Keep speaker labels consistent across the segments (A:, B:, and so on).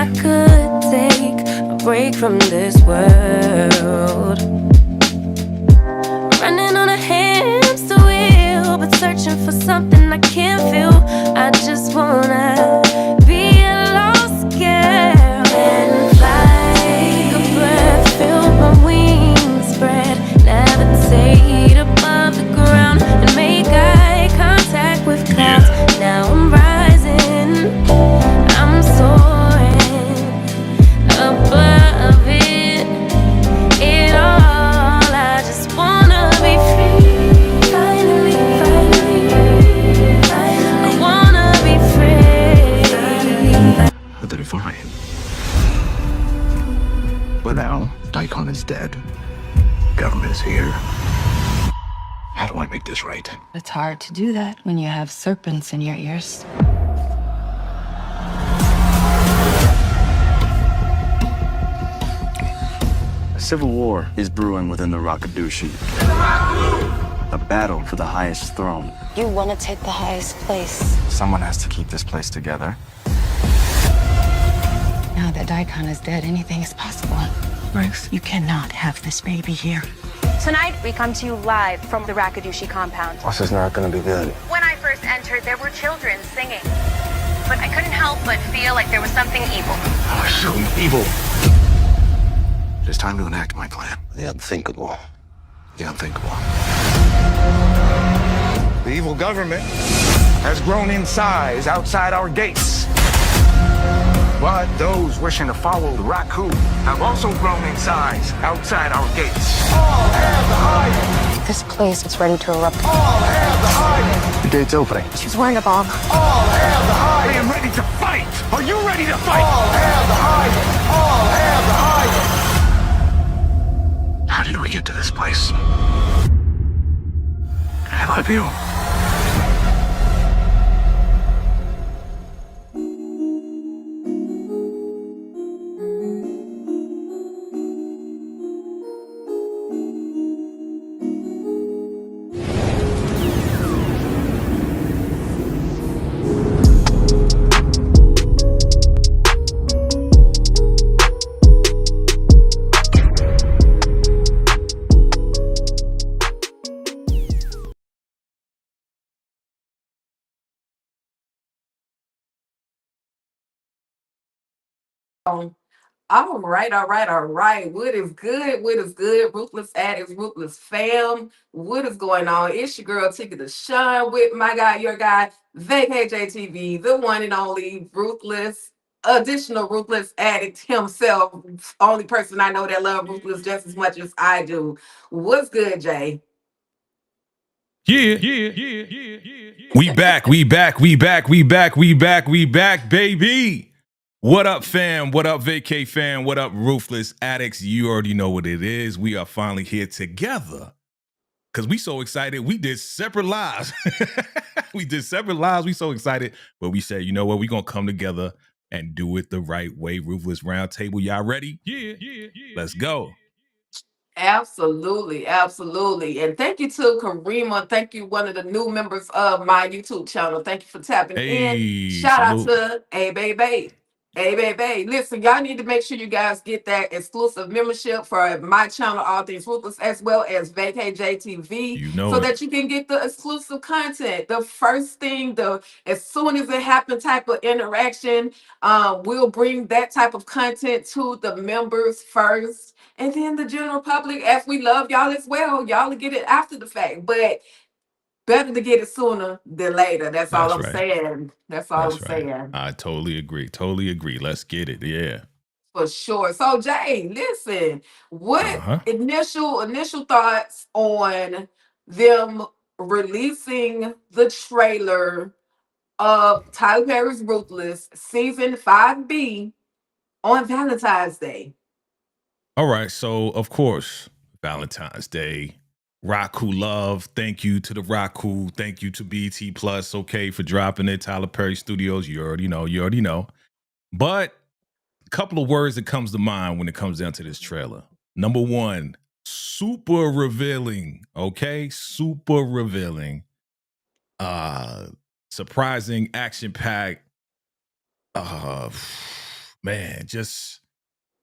A: I could take a break from this world. Running on a hamster wheel, but searching for something I can't feel. I just wanna be a lost girl and fly. Take a breath, feel my wings spread, levitate above the ground and make eye contact with clouds. Now I'm rising, I'm soaring above it all. I just wanna be free. Finally, I wanna be free.
B: But they're fine. But now, Daon is dead. Government is here. How do I make this right?
C: It's hard to do that when you have serpents in your ears.
D: A civil war is brewing within the Rakadushi. A battle for the highest throne.
C: You want to take the highest place.
D: Someone has to keep this place together.
C: Now that Daon is dead, anything is possible. Ruth, you cannot have this baby here.
E: Tonight, we come to you live from the Rakadushi compound.
D: This is not gonna be good.
E: When I first entered, there were children singing. But I couldn't help but feel like there was something evil.
B: Oh, so evil. It is time to enact my plan.
D: The unthinkable.
B: The unthinkable.
F: The evil government has grown in size outside our gates. But those wishing to follow the Raku have also grown in size outside our gates. All hands higher!
C: This place is ready to erupt.
F: All hands higher!
D: The gate's opening.
C: She's wearing a bomb.
F: All hands higher! I am ready to fight! Are you ready to fight? All hands higher! All hands higher!
B: How did we get to this place? I love you.
G: All right, all right, all right. What is good? What is good? Ruthless addicts, Ruthless fam. What is going on? It's your girl Tika the Shine with my guy, your guy, VACAY-JayTV, the one and only Ruthless, additional Ruthless addict himself. Only person I know that love Ruthless just as much as I do. What's good, Jay?
H: Yeah. We back, baby. What up, fam? What up, VACAY fam? What up, Ruthless addicts? You already know what it is. We are finally here together because we so excited. We did separate lives. We so excited, but we said, you know what? We're going to come together and do it the right way. Ruthless RoundTable. Y'all ready? Yeah. Let's go.
G: Absolutely, absolutely. And thank you to Karima. Thank you, one of the new members of my YouTube channel. Thank you for tapping in. Shout
H: salute.
G: out to A Baby. Hey, baby, listen, y'all need to make sure you guys get that exclusive membership for my channel, All Things Ruthless, as well as VACAY-JayTV,
H: You know
G: so
H: it.
G: that you can get the exclusive content. The first thing, as soon as it happens, type of interaction, we'll bring that type of content to the members first, and then the general public, as we love y'all as well. Y'all will get it after the fact, but better to get it sooner than later. That's all I'm saying. That's all I'm saying.
H: I totally agree. Let's get it. Yeah.
G: For sure. So Jay, listen, what initial thoughts on them releasing the trailer of Tyler Perry's Ruthless season 5B on Valentine's Day?
H: All right. So of course, Valentine's Day. Raku love. Thank you to the Raku. Thank you to BT Plus, okay, for dropping it. Tyler Perry Studios. You already know. But a couple of words that comes to mind when it comes down to this trailer. Number one, super revealing. Okay, super revealing. Surprising, action-packed. man, just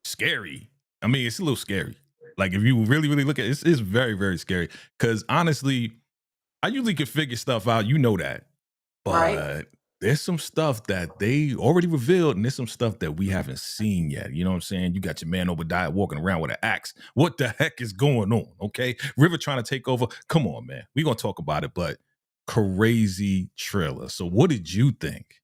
H: scary. I mean, it's a little scary. Like if you really, really look at it, it's very, very scary. Because honestly, I usually can figure stuff out. You know that.
G: Right.
H: But there's some stuff that they already revealed, and there's some stuff that we haven't seen yet. You know what I'm saying? You got your man Obadiah walking around with an axe. What the heck is going on? Okay. River trying to take over. Come on, man. We're going to talk about it, but crazy trailer. So what did you think?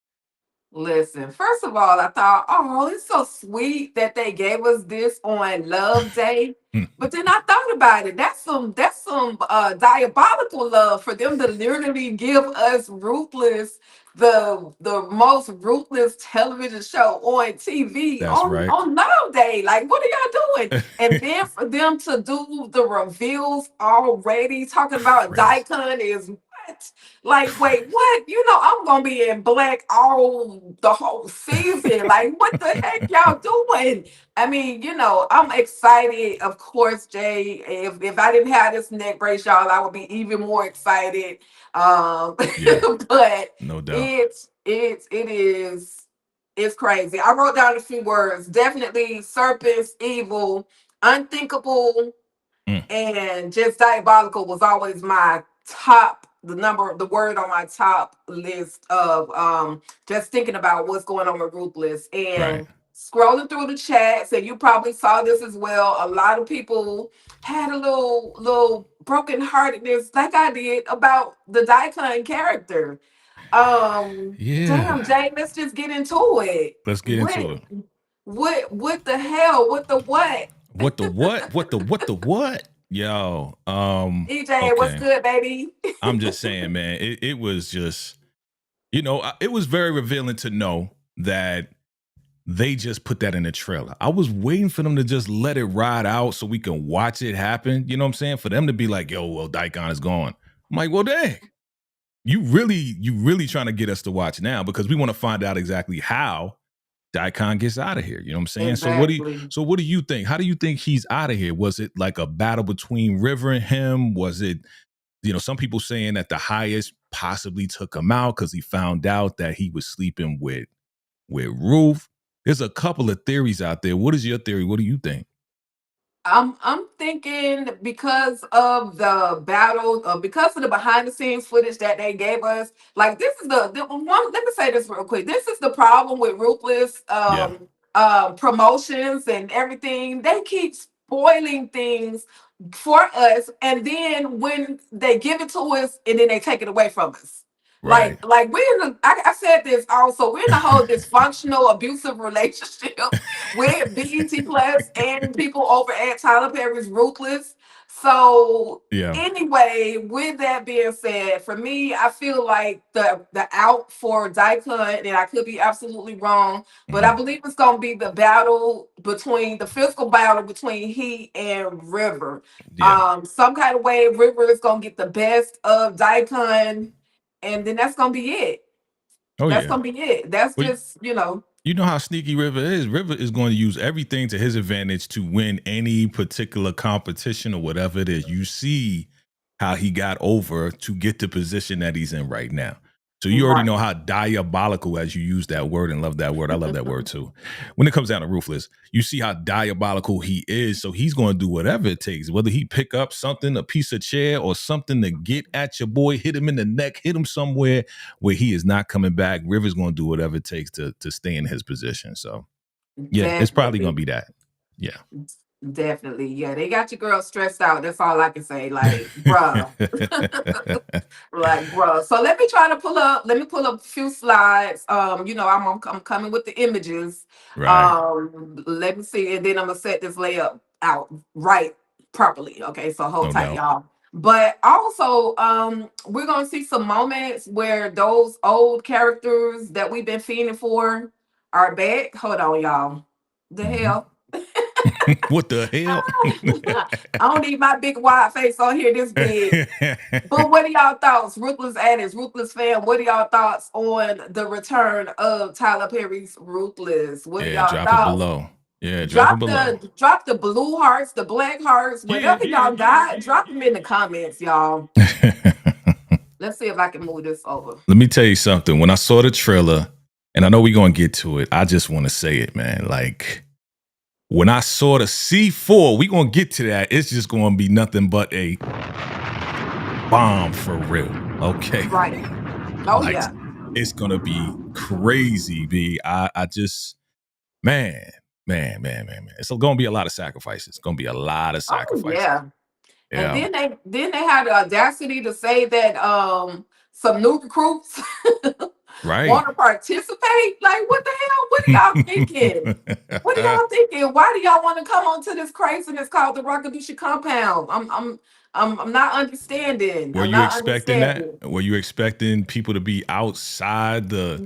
G: Listen, first of all, I thought, oh, it's so sweet that they gave us this on Love Day. But then I thought about it. That's some diabolical love for them to literally give us Ruthless, the most ruthless television show on TV
H: That's right.
G: on Love Day. Like, what are y'all doing? And then for them to do the reveals already, talking about
H: Crazy.
G: Daikon is what? Like, wait, what? You know, I'm gonna be in black all the whole season. Like, what the heck y'all doing? I mean, you know, I'm excited, of course, Jay. If I didn't have this neck brace, y'all, I would be even more excited.
H: Yeah,
G: But
H: no doubt.
G: it's crazy. I wrote down a few words. Definitely serpents, evil, unthinkable,
H: Mm,
G: and just diabolical was always my top, the word on my top list of just thinking about what's going on with Ruthless
H: right.
G: and scrolling through the chats. And you probably saw this as well. A lot of people had a little brokenheartedness like I did about the Daikon character.
H: Yeah.
G: Damn, Jay, let's just get into it.
H: Let's get
G: what
H: into it.
G: what the hell, what the what?
H: What the what? What? Yo,
G: EJ, what's
H: okay.
G: good, baby?
H: I'm just saying, man, it was just, it was very revealing to know that they just put that in the trailer. I was waiting for them to just let it ride out so we can watch it happen. You know what I'm saying? For them to be like, yo, well, Daikon is gone. I'm like, well, dang. You really trying to get us to watch now because we want to find out exactly how Daikon gets out of here. You know what I'm saying?
G: Exactly.
H: So what do you think? How do you think he's out of here? Was it like a battle between River and him? Was it, some people saying that the highest possibly took him out because he found out that he was sleeping with Ruth? There's a couple of theories out there. What is your theory? What do you think?
G: I'm thinking because of the battle, because of the behind the scenes footage that they gave us. Like this is the one. Let me say this real quick. This is the problem with Ruthless
H: Yeah.
G: promotions and everything. They keep spoiling things for us, and then when they give it to us, and then they take it away from us.
H: Right.
G: Like we're in I said this also. We're in a whole dysfunctional, abusive relationship with BET Plus and people over at Tyler Perry's Ruthless. So
H: Yeah.
G: anyway, with that being said, for me, I feel like the out for Daikon, and I could be absolutely wrong, but I believe it's gonna be the physical battle between he and River.
H: Yeah.
G: Some kind of way River is gonna get the best of Daikon, and then that's gonna be it.
H: Oh
G: That's
H: yeah.
G: gonna be it. That's
H: Well,
G: just,
H: you know how sneaky River is. River is going to use everything to his advantage to win any particular competition or whatever it is. You see how he got over to get the position that he's in right now. So you already
G: right.
H: know how diabolical, as you use that word and love that word. I love that word too. When it comes down to Ruthless, you see how diabolical he is. So he's going to do whatever it takes, whether he pick up something, a piece of chair or something to get at your boy, hit him in the neck, hit him somewhere where he is not coming back. River's going to do whatever it takes to stay in his position. So yeah, it's probably going to be that. Yeah.
G: Definitely. Yeah, they got your girl stressed out. That's all I can say. Like, bruh. Like, bruh. So let me pull up a few slides. I'm coming with the images.
H: Right.
G: Let me see, and then I'm gonna set this layup out right properly. Okay, so hold
H: No
G: tight,
H: doubt.
G: y'all. But also, we're gonna see some moments where those old characters that we've been fiending for are back. Hold on, y'all. The hell?
H: What the hell?
G: I don't need my big wide face on here this big. But what are y'all thoughts, Ruthless addicts, Ruthless fan? What are y'all thoughts on the return of Tyler Perry's Ruthless? What are
H: Yeah,
G: y'all
H: drop it
G: thoughts?
H: below. Yeah, drop it below.
G: Drop the blue hearts, the black hearts, whatever y'all got. Drop them in the comments, y'all. Let's see if I can move this over.
H: Let me tell you something. When I saw the trailer, And I know we're gonna get to it. I just want to say it, man. Like when I saw the C4, we gonna get to that. It's just gonna be nothing but a bomb for real. Okay.
G: Right. Oh
H: Like
G: yeah.
H: it's gonna be crazy, B. I just man. It's gonna be a lot of sacrifices. It's gonna be a lot of
G: Oh
H: sacrifices.
G: yeah. And
H: Yeah.
G: then they had the audacity to say that some new recruits
H: Right.
G: want to participate. Like, what the hell? What are y'all thinking? What are y'all thinking? Why do y'all want to come onto this craziness called the Rockadusha compound? I'm not understanding.
H: Were
G: I'm
H: you
G: not
H: expecting that?
G: understanding.
H: Were you expecting people to be outside the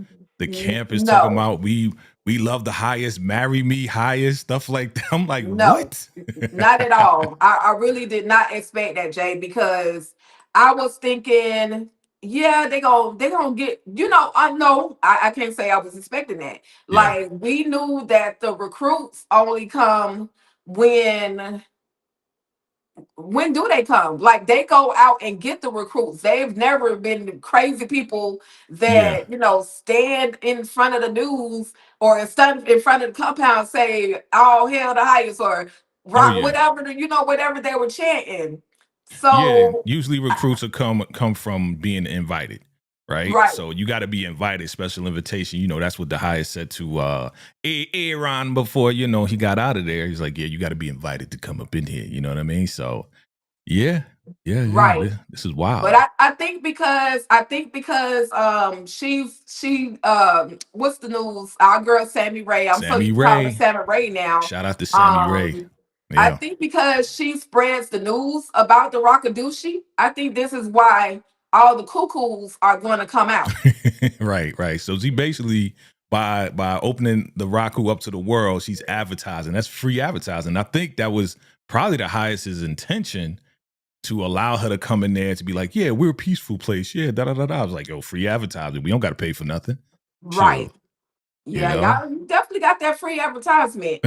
H: campus talking
G: No.
H: about we love the highest, marry me highest, stuff like that? I'm like,
G: No,
H: what?
G: not at all. I really did not expect that, Jay, because I was thinking, yeah, they gonna get, I know I can't say I was expecting that.
H: Yeah.
G: Like we knew that the recruits only come when do they come? Like they go out and get the recruits. They've never been crazy people
H: Yeah.
G: that stand in front of the news or stand in front of the compound say all hail the highest or
H: Oh
G: rock
H: yeah.
G: whatever whatever they were chanting.
H: Yeah.
G: So
H: Usually recruits will come from being invited. Right.
G: right,
H: So you got to be invited, special invitation. That's what the highest said to Aaron before, he got out of there. He's like, yeah, you got to be invited to come up in here. You know what I mean? So yeah. Yeah.
G: right.
H: This is
G: But
H: wild.
G: I think because she what's the news? Our girl Sammy Ray. I'm so
H: Sammy
G: used to calling her
H: Ray.
G: Sammy Ray now.
H: Shout out to Sammy Ray.
G: Um I
H: Yeah.
G: think because she spreads the news about the Rockadushi, I think this is why all the cuckoos are going to come out.
H: Right. So she basically by opening the Raku up to the world, she's advertising. That's free advertising. I think that was probably the highest's intention to allow her to come in there to be like, yeah, we're a peaceful place. Yeah, da da da da. I was like, yo, free advertising. We don't got to pay for nothing.
G: Right.
H: Chill, you
G: Yeah,
H: know.
G: y'all definitely got that free advertisement.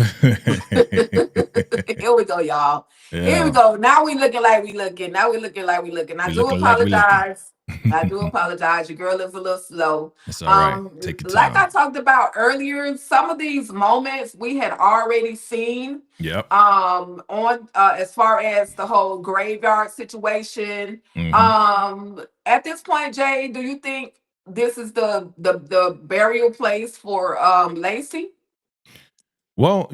G: Here we go, y'all. Here we
H: Yeah,
G: go. Now we looking like we looking. Now we looking like we looking. I
H: we
G: do
H: looking like we looking.
G: apologize. I do apologize. Your girl is a little slow.
H: It's all right. Take your
G: Like I
H: time.
G: talked about earlier, some of these moments we had already seen.
H: Yep.
G: On as far as the whole graveyard situation.
H: Hmm.
G: At this point, Jay, do you think this is the burial place for Lacey?
H: Well,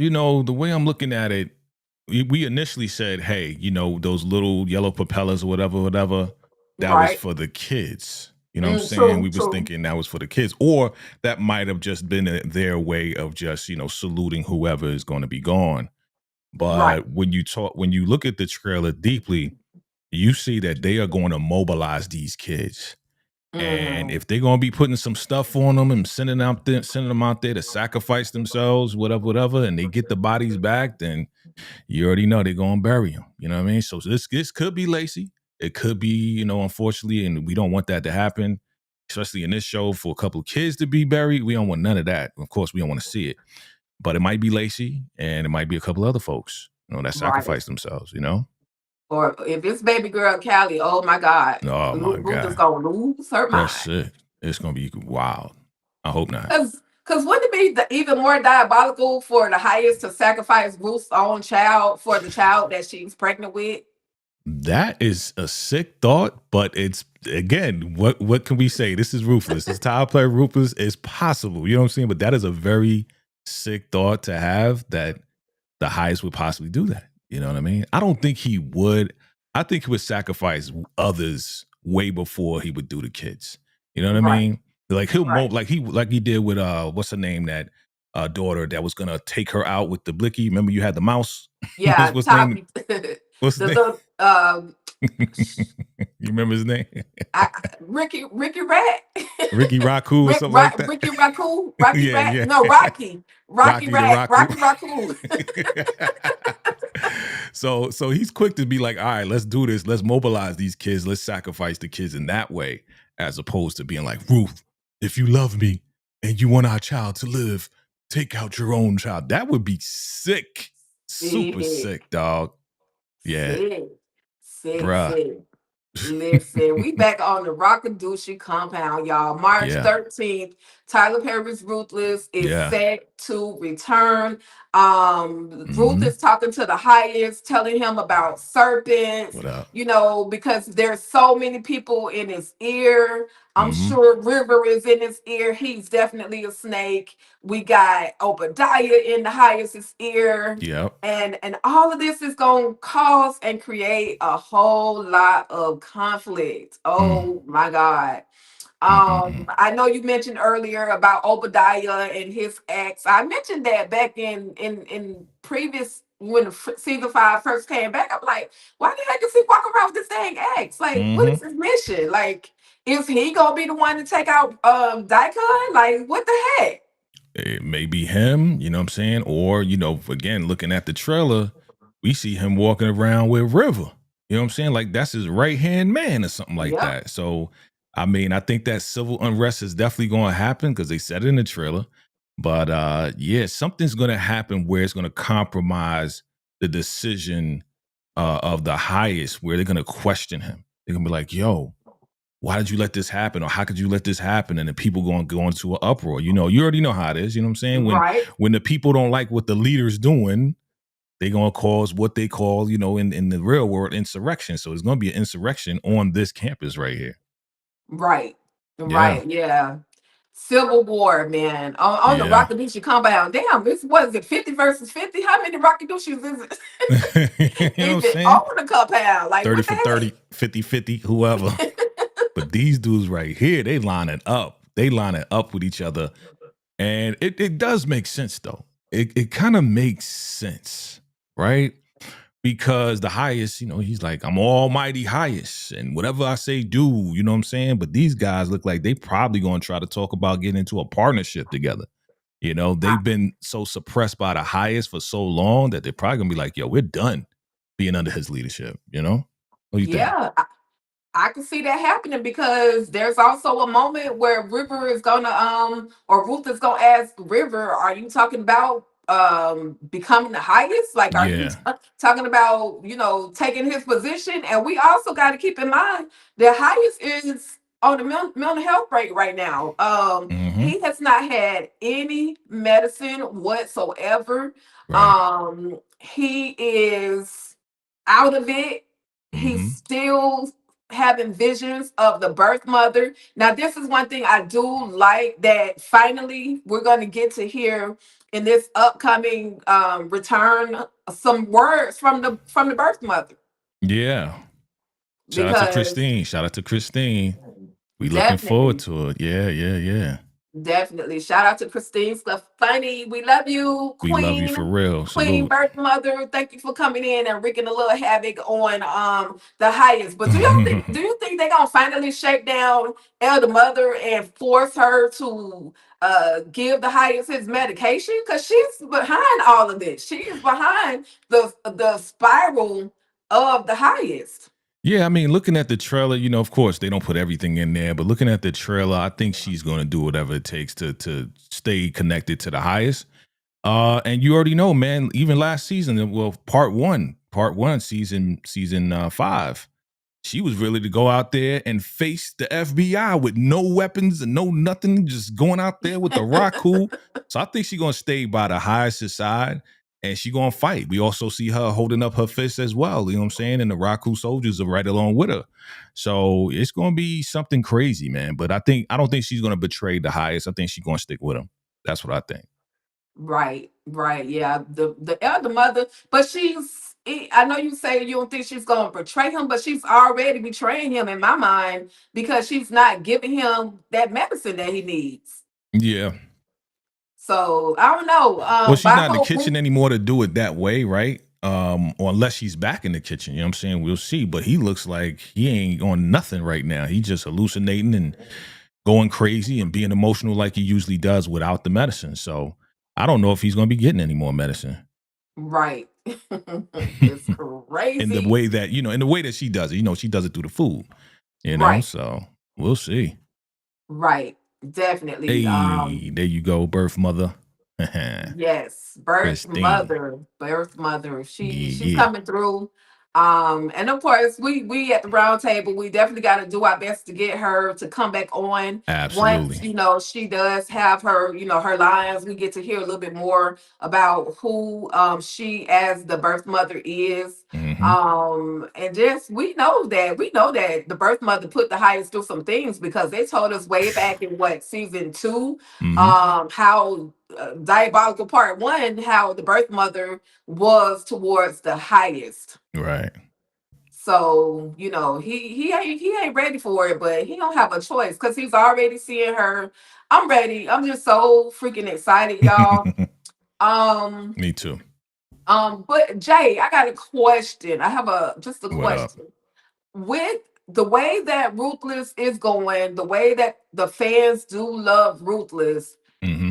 H: the way I'm looking at it, we initially said, hey, those little yellow propellers or whatever, that was
G: Right.
H: for the kids. You know what I'm saying?
G: True,
H: We was
G: true.
H: thinking that was for the kids, or that might have just been their way of just, saluting whoever is going to be gone.
G: Right.
H: But when you look at the trailer deeply, you see that they are going to mobilize these kids. And
G: Mm,
H: if they're gonna be putting some stuff on them and sending them out there to sacrifice themselves, whatever, and they get the bodies back, then you already know they're gonna bury them. You know what I mean? So this could be Lacey. It could be, unfortunately, and we don't want that to happen, especially in this show for a couple of kids to be buried. We don't want none of that. Of course, we don't want to see it. But it might be Lacey, and it might be a couple other folks, that
G: right.
H: sacrifice themselves.
G: Or if it's baby girl Callie, oh my God,
H: Oh my
G: Ruth is
H: God,
G: gonna lose her
H: that's
G: mind.
H: it. It's gonna be wild. I hope not.
G: Cause wouldn't it be even more diabolical for the highest to sacrifice Ruth's own child for the child that she's pregnant with?
H: That is a sick thought, but it's again, what can we say? This is Ruthless. This Tyler Play Ruthless is possible. You know what I'm saying? But that is a very sick thought to have that the highest would possibly do that. You know what I mean? I don't think he would. I think he would sacrifice others way before he would do the kids. You know what I
G: Right,
H: mean? Like he'll
G: right.
H: like he did with what's her name, that daughter that was gonna take her out with the blicky. Remember you had the mouse?
G: Yeah,
H: What's name?
G: Tommy.
H: What's his
G: The
H: name?
G: little
H: You remember his name?
G: Ricky Rat.
H: Ricky Raku or something like that.
G: Ricky Raccoon, Rocky
H: Yeah,
G: Rat.
H: yeah.
G: No, Rocky
H: Rocky the
G: Rat,
H: Raku.
G: Rocky Raccoon.
H: So he's quick to be like, all right, let's do this. Let's mobilize these kids. Let's sacrifice the kids in that way, as opposed to being like, Ruth, if you love me and you want our child to live, take out your own child. That would be sick. Super
G: Sick,
H: sick, dog. Yeah,
G: sick, sick,
H: bruh.
G: sick. Listen, we back on the Rockadushi compound, y'all. March
H: Yeah.
G: 13th, Tyler Perry's Ruthless is
H: Yeah.
G: set to return. Ruth
H: Hmm.
G: is talking to the highest, telling him about serpents,
H: What up?
G: because there's so many people in his ear. I'm
H: Hmm.
G: sure River is in his ear. He's definitely a snake. We got Obadiah in the highest's ear.
H: Yep.
G: And all of this is going to cause and create a whole lot of conflict.
H: Mm.
G: Oh my God.
H: Mm-mm-mm.
G: I know you mentioned earlier about Obadiah and his ex. I mentioned that back in previous when season 5 first came back. I'm like, why the heck is he walking around with this dang ex? Like, what
H: Hmm.
G: is his mission? Like, is he gonna be the one to take out Daikon? Like, what the heck?
H: It may be him, you know what I'm saying? Or, again, looking at the trailer, we see him walking around with River. You know what I'm saying? Like that's his right hand man or something like
G: Yep.
H: that. So, I mean, I think that civil unrest is definitely going to happen because they said it in the trailer. But yeah, something's going to happen where it's going to compromise the decision of the highest, where they're going to question him. They're going to be like, yo, why did you let this happen? Or how could you let this happen? And then people going to go into an uproar. You already know how it is. You know what I'm saying?
G: Right.
H: When the people don't like what the leader's doing, they're going to cause what they call, in the real world, insurrection. So there's going to be an insurrection on this campus right here.
G: Right.
H: Yeah.
G: Right. Yeah. Civil War, man. On the
H: Yeah.
G: Rockadushi compound. Damn, this was it 50 versus 50? How many Rockadushis is it?
H: You know what I'm
G: Is it
H: saying?
G: on the compound? Like,
H: 30
G: what the
H: for 30, 50, whoever.
G: heck?
H: But these dudes right here, they line it up. They line it up with each other. And it does make sense, though. It kind of makes sense, right? Because the highest, he's like, I'm almighty highest. And whatever I say, do, you know what I'm saying? But these guys look like they probably going to try to talk about getting into a partnership together. They've been so suppressed by the highest for so long that they're probably going to be like, yo, we're done being under his leadership, What do you think?
G: Yeah. I can see that happening because there's also a moment where River is gonna or Ruth is gonna ask River, are you talking about becoming the highest? Like, are you
H: Yeah.
G: talking about, taking his position? And we also got to keep in mind the highest is on the mental health rate right now.
H: Hmm.
G: He has not had any medicine whatsoever.
H: Right.
G: He is out of it. He's
H: Hmm.
G: still having visions of the birth mother. Now, this is one thing I do like that finally we're going to get to hear in this upcoming return some words from the birth mother,
H: Yeah. Shout out to
G: because
H: Christine. Shout out to Christine. We looking forward
G: definitely.
H: to it. Yeah, yeah, yeah.
G: Definitely. Shout out to Christine Stuff Funny. We love you,
H: We love you for
G: Queen.
H: real.
G: Queen
H: Salute.
G: Birth Mother. Thank you for coming in and wreaking a little havoc on the highest. But do you think they're gonna finally shake down Elder Mother and force her to give the highest his medication? Because she's behind all of this. She is behind the spiral of the highest.
H: Yeah, I mean, looking at the trailer, of course they don't put everything in there, but looking at the trailer, I think she's going to do whatever it takes to stay connected to the highest. And you already know, man. Even last season, well, part one, season 5. She was ready to go out there and face the FBI with no weapons and no nothing, just going out there with the Raku. So I think she's gonna stay by the highest side and she gonna fight. We also see her holding up her fist as well. You know what I'm saying? And the Raku soldiers are right along with her. So it's gonna be something crazy, man. But I don't think she's gonna betray the highest. I think she's gonna stick with him. That's what I think.
G: Right, right, yeah. The elder mother, but I know you say you don't think she's gonna betray him, but she's already betraying him in my mind because she's not giving him that medicine that he needs.
H: Yeah.
G: So I don't know.
H: Well, she's
G: But I
H: not in the
G: hope
H: kitchen anymore to do it that way, right? Or unless she's back in the kitchen, you know what I'm saying? We'll see. But he looks like he ain't on nothing right now. He just hallucinating and going crazy and being emotional like he usually does without the medicine. So I don't know if he's gonna be getting any more medicine.
G: right. It's
H: In the
G: crazy.
H: way that, in the way that she does it. She does it through the food,
G: Right,
H: so we'll see.
G: right. Definitely.
H: Hey, there you go, birth mother.
G: Yes, birth
H: Christine.
G: mother, birth mother. She's
H: Yeah,
G: coming through. And of course, we at the round table, we definitely got to do our best to get her to come back on. Once,
H: Absolutely.
G: she does have her, her lines, we get to hear a little bit more about who she as the birth mother is.
H: Hmm.
G: And just we know that the birth mother put the highest through some things, because they told us way back in season 2,
H: Hmm.
G: how diabolical part 1, how the birth mother was towards the highest.
H: Right.
G: So, he ain't ready for it, but he don't have a choice, because he's already seeing her. I'm ready. I'm just so freaking excited, y'all. Um,
H: Me too.
G: but Jay, I got a question. I have just a
H: What up?
G: question. With the way that Ruthless is going, the way that the fans do love Ruthless,
H: Hmm.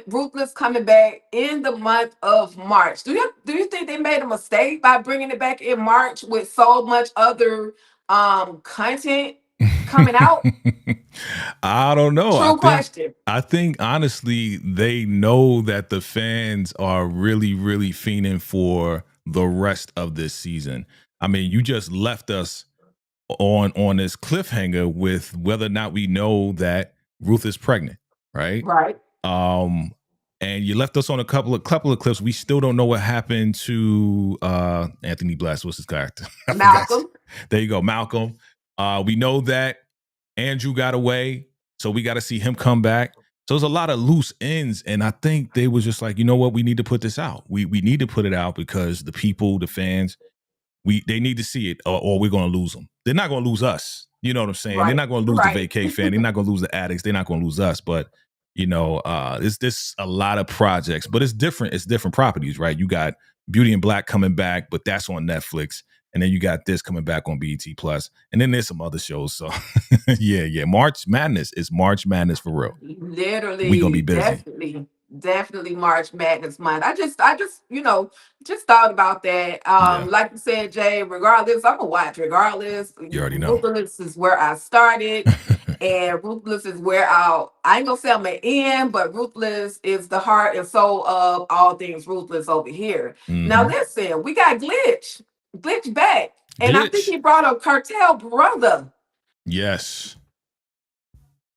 G: Ruthless coming back in the month of March. Do you think they made a mistake by bringing it back in March with so much other content coming out?
H: I don't know.
G: True question.
H: I think honestly they know that the fans are really really fiending for the rest of this season. I mean, you just left us on this cliffhanger with whether or not we know that Ruth is pregnant, right?
G: Right.
H: Um, and you left us on a couple of clips. We still don't know what happened to Anthony Bless. What's his character? I forgot.
G: Malcolm.
H: There you go, Malcolm. We know that Andrew got away, so we got to see him come back. So there's a lot of loose ends, and I think they was just like, you know what, we need to put this out. We need to put it out because the people, the fans, they need to see it, or we're going to lose them. They're not going to lose us. You know what I'm saying? They're
G: Right.
H: not going to lose
G: Right.
H: the vacay fan. They're not going to lose the addicts. They're not going to lose us. But it's this a lot of projects, but it's different. It's different properties, right? You got Beauty and Black coming back, but that's on Netflix, and then you got this coming back on BET Plus, and then there's some other shows. So yeah, March Madness is March Madness for real.
G: Literally,
H: We gonna be busy.
G: definitely March Madness month. I just thought about that.
H: Yeah.
G: Like you said, Jay, regardless, I'm gonna watch regardless.
H: You already know.
G: Ruthless is where I started, and Ruthless is where I ain't gonna say I'm gonna end, but Ruthless is the heart and soul of all things Ruthless over here. Now
H: Mhm.
G: listen, we got Glitch back, and I think
H: Glitch.
G: he brought a Cartel brother.
H: Yes.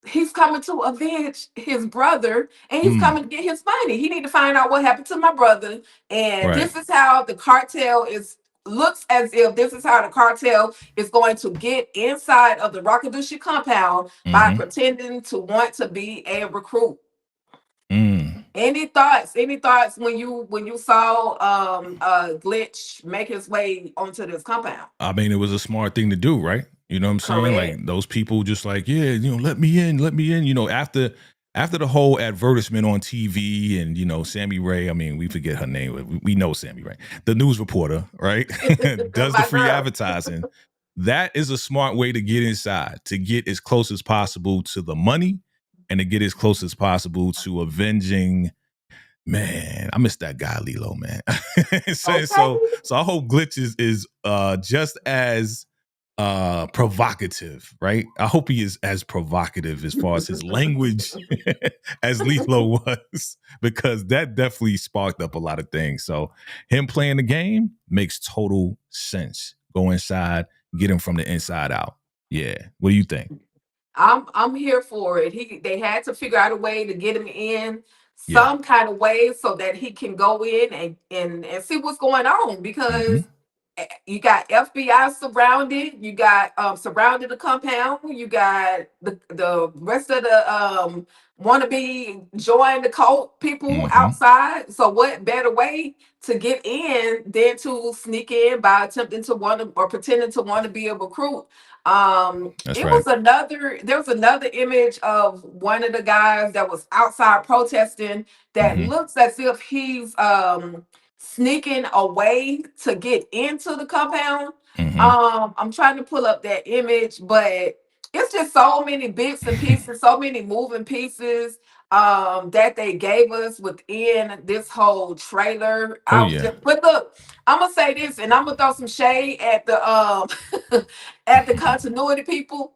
G: He's coming to avenge his brother, and he's
H: Mm.
G: coming to get his money. He need to find out what happened to my brother, and
H: Right.
G: this is how the cartel is looks as if this is how the cartel is going to get inside of the Rakadushi compound by
H: Mhm.
G: pretending to want to be a recruit.
H: Mm.
G: Any thoughts when you saw Glitch make his way onto this compound?
H: I mean, it was a smart thing to do, right? You know what I'm saying?
G: Correct.
H: Like those people just like, yeah, let me in, let me in. After the whole advertisement on TV and Sammy Ray, I mean, we forget her name. We know Sammy Ray, the news reporter, right? Does the
G: My
H: free
G: girl.
H: advertising. That is a smart way to get inside, to get as close as possible to the money and to get as close as possible to avenging. Man, I miss that guy Lilo, man. So
G: Okay.
H: I hope Glitch is just as provocative, right? I hope he is as provocative as far as his language as Lilo was, because that definitely sparked up a lot of things. So him playing the game makes total sense. Go inside, get him from the inside out. Yeah. What do you think?
G: I'm here for it. They had to figure out a way to get him in
H: Yeah.
G: some kind of way so that he can go in and see what's going on,
H: Mm-hmm.
G: because you got FBI surrounded, you got surrounded the compound, you got the rest of the wannabe join the cult people
H: Mm-hmm.
G: outside. So what better way to get in than to sneak in by attempting to want to or pretending to want to be a recruit?
H: That's
G: It
H: right.
G: was there was another image of one of the guys that was outside protesting that
H: Mm-hmm.
G: looks as if he's sneaking away to get into the compound.
H: Mm-hmm.
G: I'm trying to pull up that image, but it's just so many bits and pieces, so many moving pieces that they gave us within this whole trailer.
H: Oh
G: I was
H: yeah.
G: just but look, I'm gonna say this and I'm gonna throw some shade at the at the continuity people.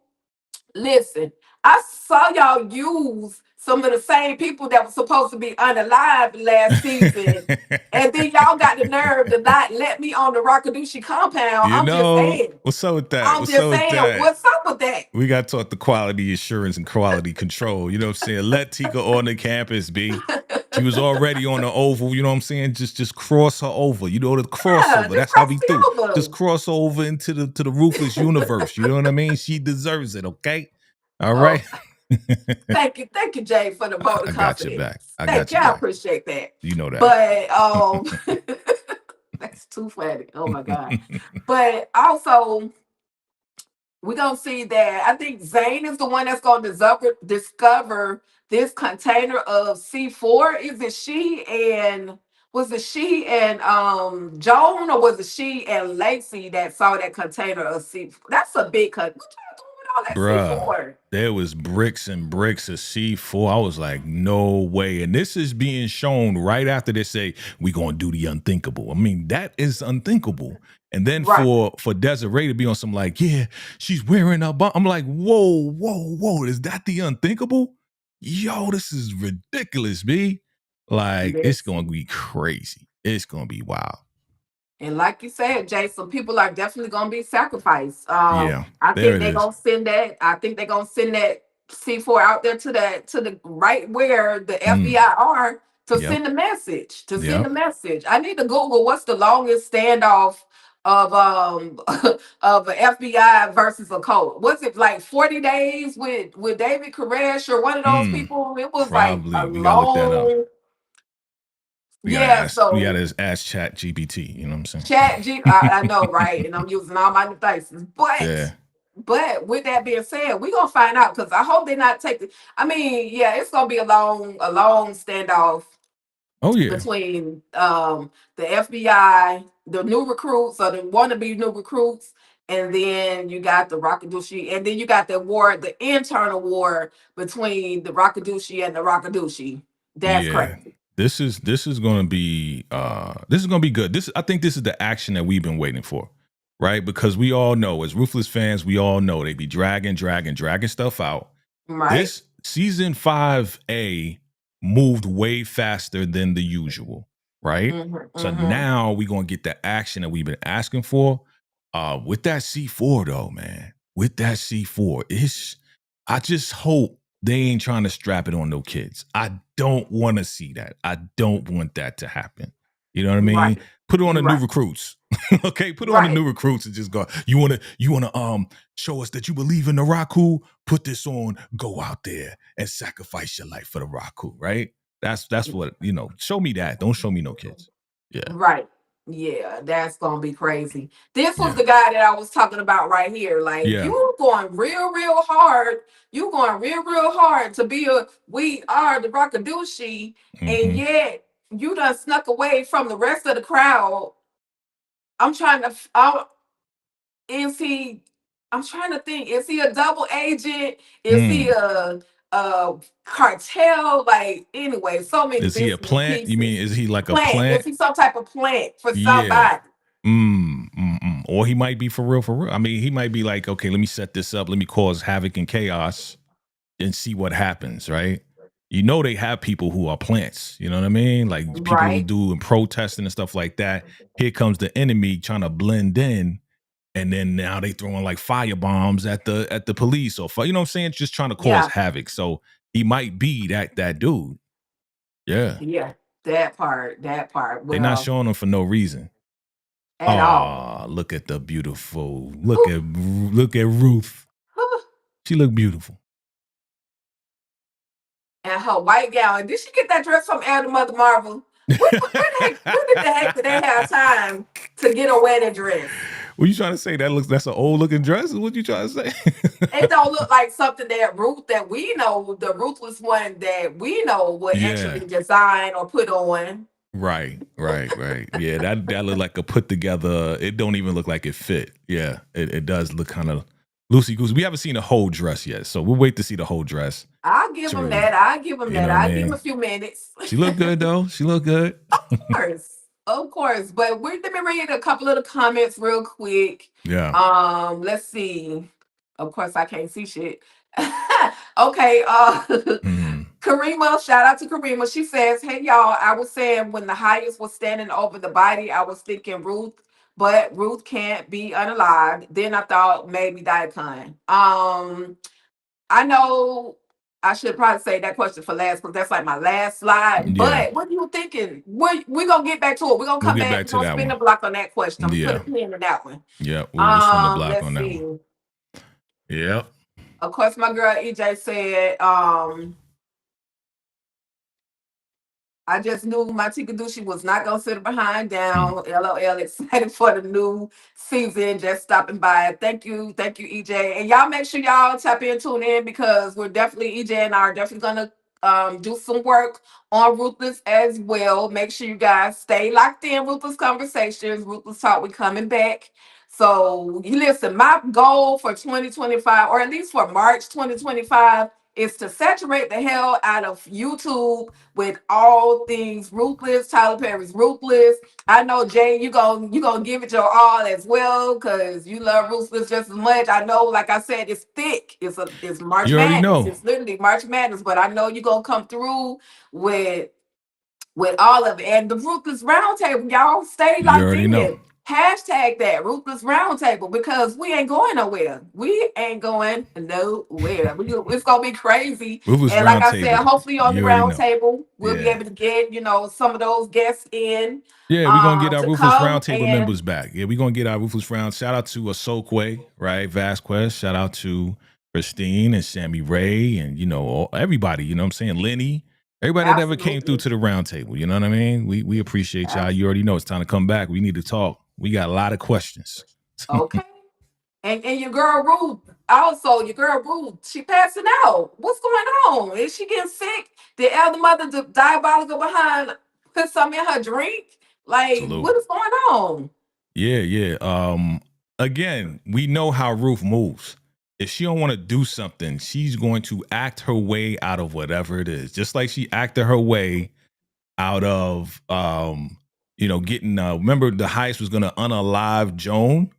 G: Listen, I saw y'all use some of the same people that were supposed to be unalive last season. And then y'all got the nerve to not let me on the Rockadushi compound.
H: You
G: I'm just
H: know,
G: saying.
H: what's up with that?
G: I'm
H: What's up
G: just
H: with
G: saying,
H: that?
G: what's up with that?
H: We got to talk the quality assurance and quality control. You know what I'm saying? Let Tika on the campus, B. She was already on the oval. You know what I'm saying? Just cross her over. You know, the crossover.
G: Just
H: That's how
G: cross
H: we
G: me
H: do.
G: over.
H: Just cross over into the Ruthless universe. You know what I mean? She deserves it. Okay. All right.
G: Thank you, Jay, for the vote of
H: I got your
G: confidence.
H: back. I
G: Thank
H: got
G: you,
H: your
G: I
H: back.
G: appreciate that.
H: You know that.
G: But that's too funny. Oh my god. But also, we're gonna see that I think Zane is the one that's gonna discover this container of C4. Is it she and was it she and Joan, or was it she and Lacey that saw that container of C4? That's a big cut. What y'all doing with all that
H: Bruh,
G: C4?
H: there was bricks and bricks of C4. I was like, no way. And this is being shown right after they say, we gonna do the unthinkable. I mean, that is unthinkable. And then
G: Right.
H: for Desiree to be on some like, yeah, she's wearing a bump. I'm like, whoa. Is that the unthinkable? Yo, this is ridiculous, B. Like, it's
G: Listen.
H: gonna be crazy. It's gonna be wild.
G: And like you said, Jay, some people are definitely gonna be sacrificed.
H: Yeah,
G: I
H: there
G: think
H: it
G: they're
H: is.
G: gonna send that. I think they're gonna send that C4 out there to the right where the FBI are to
H: Yep.
G: send a message. To send a
H: Yep.
G: message. I need to Google what's the longest standoff of of an FBI versus a cult. Was it like 40 days with David Koresh or one of those people? It was like a
H: Probably. We gotta look that up.
G: long.
H: We gotta
G: Yeah,
H: ask. We
G: so
H: gotta ask Chat GPT. You know what I'm saying?
G: I know, right? And I'm using all my devices.
H: Yeah.
G: But with that being said, we're gonna find out because I hope they're not taking. I mean, yeah, it's gonna be a long standoff
H: Oh yeah.
G: between the FBI, the new recruits or the wannabe new recruits, and then you got the Rockadushi, and then you got the war, the internal war between the Rockadushi and the Rockadushi. That's
H: Yeah.
G: crazy.
H: This is gonna be good. I think this is the action that we've been waiting for. Right? Because we all know, as Ruthless fans, we all know they be dragging stuff out.
G: Right.
H: This season 5A moved way faster than the usual, right? So now we're gonna get the action that we've been asking for. With that C4 though, man. With that C4, I just hope they ain't trying to strap it on no kids. I don't want to see that. I don't want that to happen. You know what I mean?
G: Right.
H: Put it on the new
G: Right.
H: recruits. Okay, put it on the new recruits and just go. You wanna show us that you believe in the Raku? Put this on, go out there and sacrifice your life for the Raku, right? That's what, show me that. Don't show me no kids. Yeah.
G: Right. Yeah, that's gonna be crazy. This was the guy that I was talking about right here. Like you going real hard. You going real hard to be we are the Rockadushi, and yet you done snuck away from the rest of the crowd. I'm trying to is he I'm trying to think, is he a double agent? Is he a cartel? Like anyway, so many
H: Is he a
G: business
H: plant?
G: pieces.
H: You mean is he like a
G: Plant. Is
H: plant?
G: he some type of plant for
H: Yeah.
G: somebody?
H: Or he might be for real. I mean, he might be like, okay, let me set this up. Let me cause havoc and chaos and see what happens, right? You know, they have people who are plants. You know what I mean? Like people who do and protesting and stuff like that. Here comes the enemy trying to blend in. And then now they throwing like fire bombs at the police or you know what I'm saying? Just trying to cause havoc. So he might be that dude. Yeah.
G: Yeah, that part. Well,
H: They're not showing him for no reason.
G: At all.
H: Look at the beautiful. Look at Ruth. She look beautiful.
G: And her white gown. Did she get that dress from Elder Mother Marvel? When did the heck did they have time to get a wedding dress?
H: What you trying to say? That's an old looking dress? What you trying to say?
G: It don't look like something that we know, the Ruthless one that we know would actually design or put on.
H: Right. Yeah, that look like a put together. It don't even look like it fit. Yeah, it does look kind of loosey goosey. We haven't seen the whole dress yet, so we'll wait to see the whole dress.
G: I'll give him that. I'll give him him a few minutes.
H: She look good though. She look good.
G: Of course. But let me read a couple of the comments real quick.
H: Yeah.
G: Let's see. Of course, I can't see shit. Okay,
H: Hmm.
G: Karima, shout out to Karima. She says, "Hey y'all, I was saying when the highest was standing over the body, I was thinking Ruth, but Ruth can't be unalived. Then I thought maybe Daikon. I know I should probably say that question for last because that's like my last slide.
H: Yeah,
G: But what are you thinking? We're gonna get back to it. We're gonna
H: we'll
G: come
H: get
G: back.
H: back
G: We're
H: to
G: gonna
H: that
G: spin
H: one.
G: the block on that question. I'm gonna put
H: Yeah,
G: a pin in that one.
H: yeah, we'll spin the block
G: Let's
H: on that
G: see.
H: one. Yep.
G: Of course, my girl EJ said, I just knew my Tikadushi was not gonna sit behind down. LOL, excited for the new season. Just stopping by. Thank you, EJ. And y'all make sure y'all tap in, tune in because we're definitely EJ and I are definitely gonna do some work on Ruthless as well. Make sure you guys stay locked in. Ruthless Conversations, Ruthless Talk. We coming back. So you listen. My goal for 2025, or at least for March 2025, is to saturate the hell out of YouTube with all things Ruthless. Tyler Perry's Ruthless. I know Jay, you gonna give it your all as well because you love Ruthless just as much. I know, like I said, it's thick. It's March
H: You already
G: Madness.
H: know.
G: It's literally March Madness. But I know you're gonna come through with all of it. And the Ruthless Roundtable, y'all stay
H: You
G: locked
H: already know.
G: in. Hashtag that Ruthless Roundtable because we ain't going nowhere. We ain't going nowhere. It's gonna be crazy.
H: Rufus
G: And like I said,
H: Roundtable.
G: hopefully on the
H: You already know.
G: roundtable, we'll be
H: Yeah.
G: able to get, some of those guests in
H: Yeah, we're gonna get our
G: to
H: Ruthless
G: come
H: Roundtable
G: and
H: members back. Yeah, we're gonna get our Ruthless Round. Shout out to Sokwe, right? Vasquez. Shout out to Christine and Sammy Ray and everybody, you know what I'm saying? Lenny. Everybody that ever came through
G: absolutely,
H: to the roundtable. You know what I mean? We appreciate y'all. You already know it's time to come back. We need to talk. We got a lot of questions.
G: okay. And your girl Ruth, also your girl Ruth, she passing out. What's going on? Is she getting sick? Did elder mother diabolical behind put something in her drink? Like,
H: Salute.
G: what is going on?
H: Yeah, yeah. Again, we know how Ruth moves. If she don't want to do something, she's going to act her way out of whatever it is. Just like she acted her way out of getting remember the heist was gonna unalive Joan,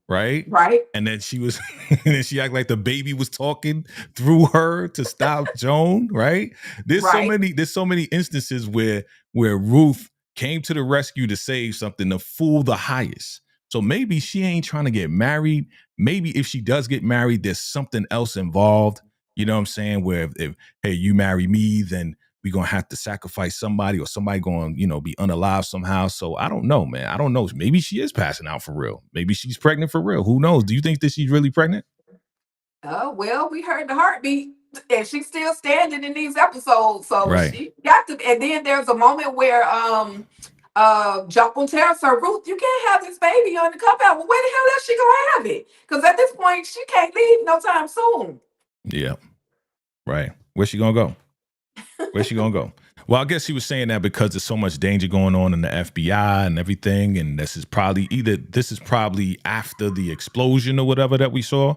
H: right?
G: Right,
H: And then she was and then she acted like the baby was talking through her to stop Joan, right?
G: right,
H: There's so many instances where Ruth came to the rescue to save something to fool the highest. So maybe she ain't trying to get married. Maybe if she does get married, there's something else involved. You know what I'm saying? Where if hey, you marry me, then we're gonna have to sacrifice somebody or somebody going, be unalive somehow. So I don't know, man. I don't know. Maybe she is passing out for real. Maybe she's pregnant for real. Who knows? Do you think that she's really pregnant?
G: Oh, well, we heard the heartbeat, and she's still standing in these episodes, so
H: Right.
G: she got to. And then there's a moment where Jump will tell her, Ruth, you can't have this baby on the cup out. Well, where the hell is she gonna have it? Because at this point, she can't leave no time soon.
H: Yeah. Right. Where's she gonna go? Where's she gonna go? Well, I guess he was saying that because there's so much danger going on in the FBI and everything, and this is probably after the explosion or whatever that we saw.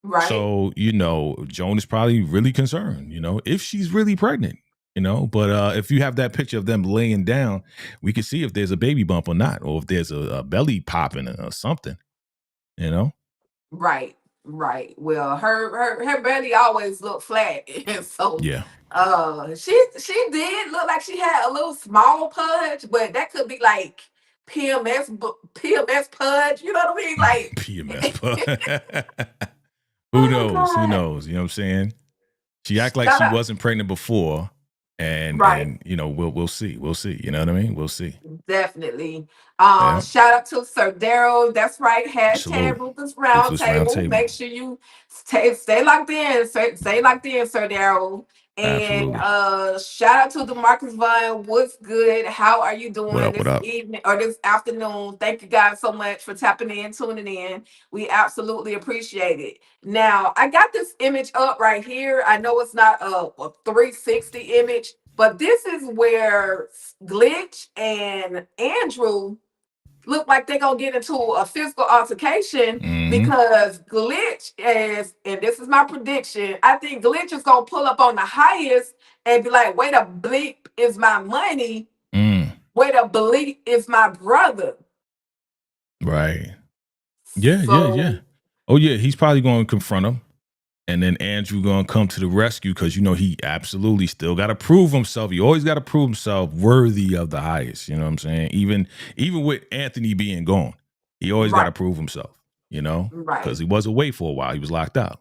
G: Right.
H: So, Joan is probably really concerned, if she's really pregnant, But if you have that picture of them laying down, we can see if there's a baby bump or not, or if there's a belly popping or something,
G: Right, right. Well, her belly always looked flat, and so
H: Yeah.
G: she did look like she had a little small pudge, but that could be like PMS pudge. You know what I mean? Like,
H: PMS. Who
G: oh
H: knows? Who
G: god,
H: knows? You know what I'm saying? She act like
G: shout
H: she
G: out,
H: wasn't pregnant before, and
G: right.
H: we'll see. We'll see. You know what I mean? We'll see.
G: Definitely.
H: Yeah.
G: Shout out to Sir Daryl. That's right. Hashtag
H: Salute.
G: Ruthless
H: Ruthless
G: Roundtable.
H: Roundtable.
G: Make sure you stay locked in. Stay locked in, Sir Daryl. And
H: Absolutely.
G: shout out to the Marcus Vine. What's good? How are you
H: What
G: doing
H: up? What
G: this
H: up?
G: evening or this afternoon? Thank you guys so much for tapping in, tuning in. We absolutely appreciate it. Now, I got this image up right here. I know it's not a 360 image, but this is where Glitch and Andrew look like they're gonna get into a physical altercation
H: Mm-hmm.
G: because Glitch is, and this is my prediction, I think Glitch is gonna pull up on the highest and be like, wait a bleep is my money,
H: Mm.
G: wait a bleep is my brother.
H: Right. Yeah. Yeah. Yeah.
G: So
H: Oh yeah. He's probably going to confront him. And then Andrew gonna come to the rescue because you know he absolutely still got to prove himself. He always got to prove himself worthy of the highest. You know what I'm saying? Even with Anthony being gone, he always got to prove himself. You know, because he was away for a while. He was locked out.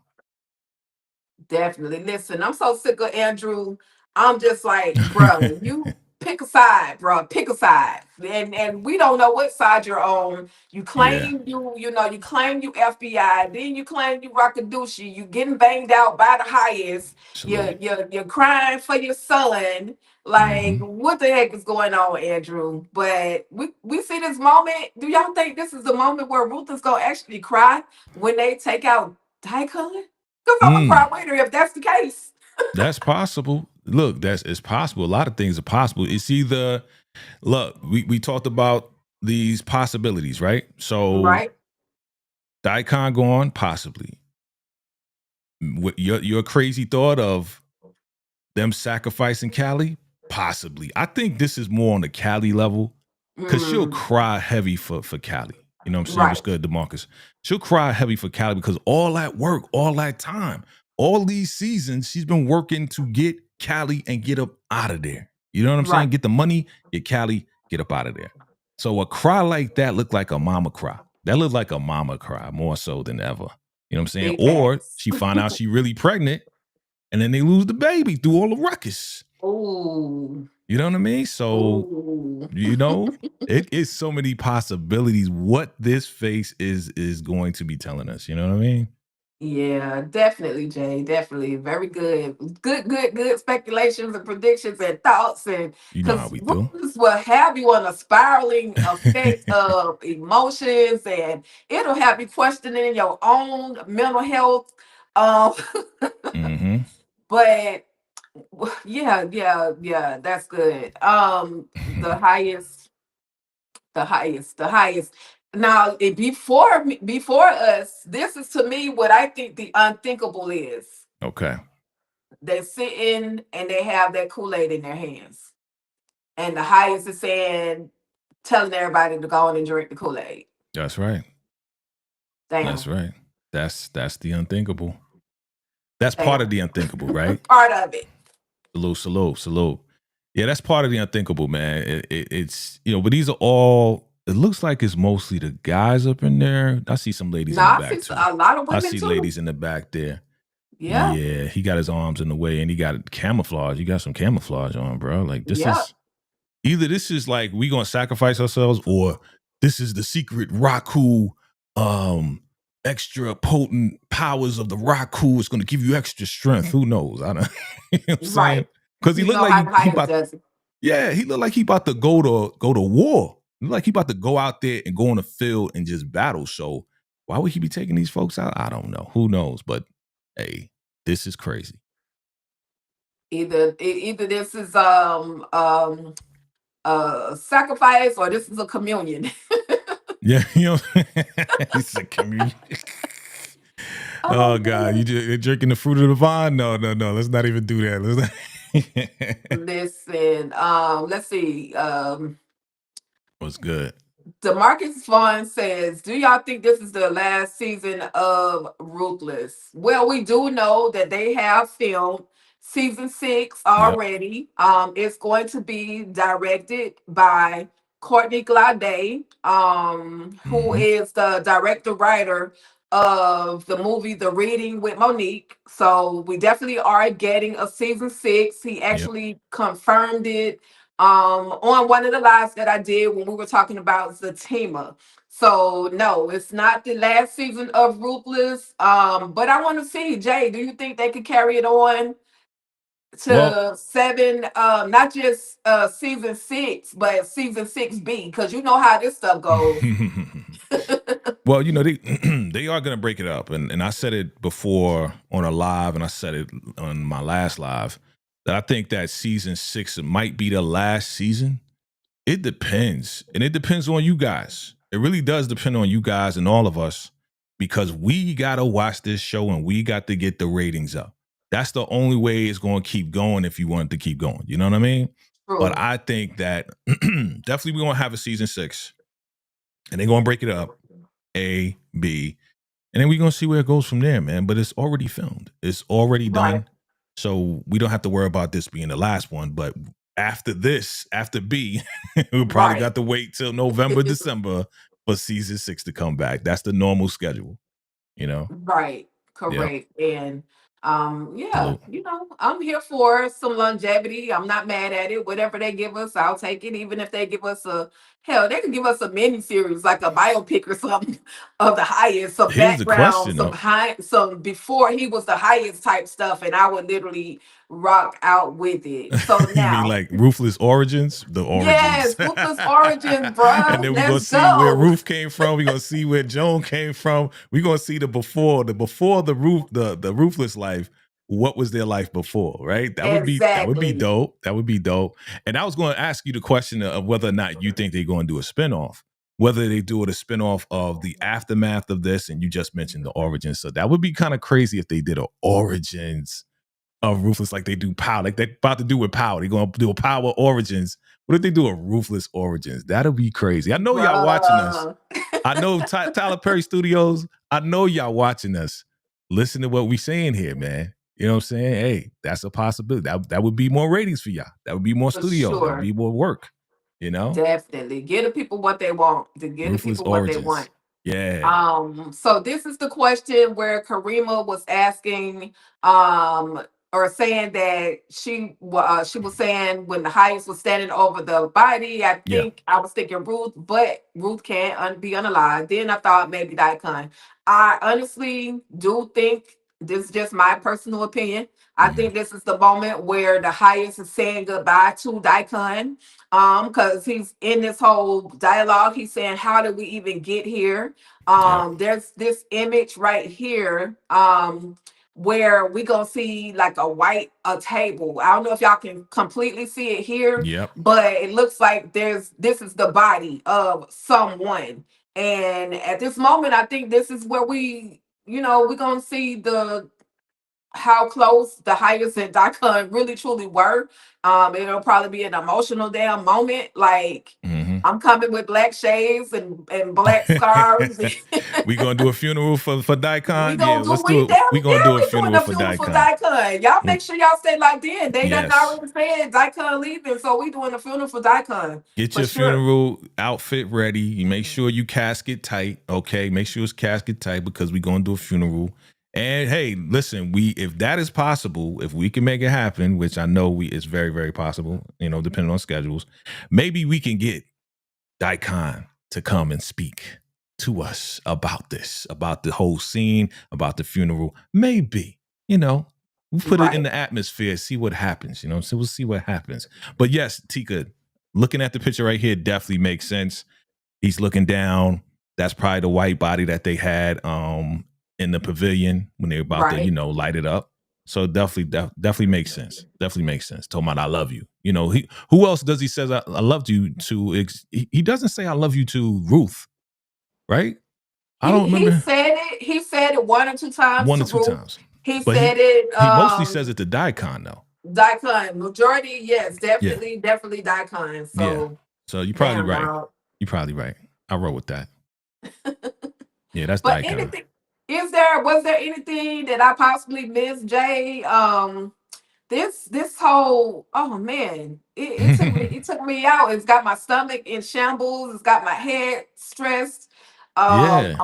G: Definitely. Listen, I'm so sick of Andrew. I'm just like, bro, you pick a side, bro. Pick a side. And we don't know what side you're on. You claim you claim you FBI, then you claim you Rockadushi, you getting banged out by the highest. You're crying for your son. Like, what the heck is going on, Andrew? But we see this moment. Do y'all think this is the moment where Ruth is gonna actually cry when they take out Daikon? Because I'm a cry waiter if that's the case.
H: That's possible. Look, it's possible. A lot of things are possible. It's either we talked about these possibilities, right? So Daikon gone, possibly. Your crazy thought of them sacrificing Callie, possibly. I think this is more on the Callie level because she'll cry heavy for Callie. You know what I'm saying? What's good, DeMarcus? She'll cry heavy for Callie because all that work, all that time, all these seasons, she's been working to get Callie and get up out of there. You know what I'm saying? Get the money, get Callie, get up out of there. So a cry like that looked like a mama cry. That looked like a mama cry more so than ever. You know what I'm saying? Or she find out she really pregnant and then they lose the baby through all the ruckus.
G: Ooh.
H: You know what I mean? So, you know, it is so many possibilities what this face is going to be telling us. You know what I mean?
G: Yeah, definitely, Jay. Definitely. Very good. Good speculations and predictions and thoughts. And
H: you know how we do.
G: This will have you on a spiraling effect of emotions, and it'll have you questioning your own mental health. But yeah, that's good. The highest. Now, before us, this is to me what I think the unthinkable is.
H: Okay.
G: They're sitting and they have that Kool-Aid in their hands, and the highest is telling everybody to go on and drink the Kool-Aid.
H: That's right.
G: Damn.
H: That's right. That's the unthinkable. That's part of the unthinkable, right?
G: Part of it.
H: Salute. Yeah, that's part of the unthinkable, man. It's, you know, but these are all, it looks like it's mostly the guys up in there. I see some ladies in the back too.
G: A lot of women
H: I see ladies in the back there.
G: Yeah.
H: Yeah, he got his arms in the way and he got camouflage. You got some camouflage on, bro. Like this is, either this is like we gonna sacrifice ourselves or this is the secret Raku extra potent powers of the Raku. It's going to give you extra strength. Who knows? I don't. You know what I'm saying? Because he looked like he about. Yeah, he looked like he about to go to war. He looked like he about to go out there and go on the field and just battle. So why would he be taking these folks out? I don't know. Who knows? But hey, this is crazy.
G: Either this is sacrifice or this is a communion.
H: Yeah, you know, it's a communion. Oh God, you're drinking the fruit of the vine? No. Let's not even do that.
G: Listen, let's see.
H: What's good?
G: DeMarcus Vaughn says, do y'all think this is the last season of Ruthless? Well, we do know that they have filmed season 6 already. Yep. It's going to be directed by Courtney Glade, who is the director writer of the movie The Reading with Monique. So we definitely are getting a season 6. He actually confirmed it on one of the lives that I did when we were talking about Zatima. So no, it's not the last season of Ruthless. But I want to see, Jay, do you think they could carry it on to 7, not just season 6, but season 6B, because you know how this stuff goes.
H: Well, you know, they are gonna break it up. And I said it before on a live, and I said it on my last live, that I think that season 6 might be the last season. It depends. And it depends on you guys. It really does depend on you guys and all of us, because we gotta watch this show and we got to get the ratings up. That's the only way it's going to keep going if you want it to keep going. You know what I mean? True. But I think that definitely we're going to have a season 6 and they're going to break it up. A, B. And then we're going to see where it goes from there, man. But it's already filmed. It's already done.
G: Right.
H: So we don't have to worry about this being the last one. But after this, after B, we probably
G: Right.
H: got to wait till November, December for season 6 to come back. That's the normal schedule, you know?
G: Right.
H: Yeah.
G: Correct. And yeah,
H: Salute.
G: you know, I'm here for some longevity. I'm not mad at it. Whatever they give us, I'll take it. Even if they give us they can give us a mini series, like a biopic or something of the highest, some
H: Here's the
G: background,
H: question,
G: some
H: though.
G: some before he was the highest type stuff, and I would literally rock out with it. So
H: You mean
G: now,
H: like Ruthless Origins? The origins.
G: yes, Ruthless Origins,
H: And
G: bruh.
H: then we're gonna
G: Let's
H: see where
G: go.
H: Ruth came from. We're gonna see where Joan came from. We're gonna see the ruthless life. What was their life before, right? That would be
G: Exactly.
H: dope. That would be dope. And I was going to ask you the question of whether or not you think they're going to do a spinoff, whether they do it a spinoff of the aftermath of this, and you just mentioned the origins. So that would be kind of crazy if they did a origins of Ruthless, like they do Power, like they're about to do with Power. They're going to do a Power Origins. What if they do a Ruthless Origins? That'll be crazy. I know y'all watching us.
G: Bruh.
H: I know Tyler Perry Studios. I know y'all watching us. Listen to what we saying here, man. You know what I'm saying? Hey, that's a possibility. That would be more ratings for y'all. That would be more
G: For
H: studios. That would
G: sure.
H: be more work. You know?
G: Definitely. Give the people what they want. To give the
H: Ruthless
G: people what they
H: Origins.
G: want.
H: Yeah.
G: So this is the question where Karima was asking, or saying that she was saying when the highest was standing over the body. I
H: Yeah.
G: think I was thinking Ruth, but Ruth can't be unalive. Then I thought maybe Daikon. I honestly do think this is just my personal opinion. I think this is the moment where the highest is saying goodbye to Daikon. Because he's in this whole dialogue, he's saying, how did we even get here? There's this image right here, where we gonna see like a table. I don't know if y'all can completely see it here,
H: Yep.
G: but it looks like this is the body of someone. And at this moment, I think this is where we're gonna see how close the highest and Daikon really truly were. It'll probably be an emotional damn moment. Like, I'm coming with black shades and black scarves.
H: We gonna do a funeral for Daikon.
G: We gonna do
H: let's
G: we
H: do it.
G: damn
H: We gonna
G: near
H: do a
G: we doing
H: funeral
G: the
H: for
G: funeral for
H: Daikon.
G: Daikon. Y'all make sure y'all stay locked in. They done
H: Yes.
G: already said Daikon leaving, so we doing the funeral for Daikon.
H: Get
G: For
H: your
G: sure.
H: funeral outfit ready. You make sure you casket tight. Okay, make sure it's casket tight because we gonna do a funeral. And hey, listen, if that is possible, if we can make it happen, which I know it's very, very possible, depending on schedules, maybe we can get Daikon to come and speak to us about this, about the whole scene, about the funeral. Maybe, we'll put it in the atmosphere, see what happens, so we'll see what happens. But yes, Tika, looking at the picture right here definitely makes sense. He's looking down. That's probably the white body that they had in the pavilion when they were about to, light it up. So definitely makes sense. Definitely makes sense. Talking about I love you. Who else does he says I loved you to? He doesn't say I love you to Ruth, right? I don't remember.
G: He said it one or two times.
H: One or
G: to
H: two
G: Ruth.
H: times.
G: He
H: But
G: said it.
H: He mostly says it to Daikon though.
G: Daikon majority, yes, definitely Daikon. So
H: yeah. So you're probably right.
G: Dog.
H: You're probably right. I roll with that. Yeah, that's
G: But
H: Daikon.
G: Was there anything that I possibly missed, Jay? This whole, oh man, it took me out. It's got my stomach in shambles. It's got my head stressed.
H: Yeah.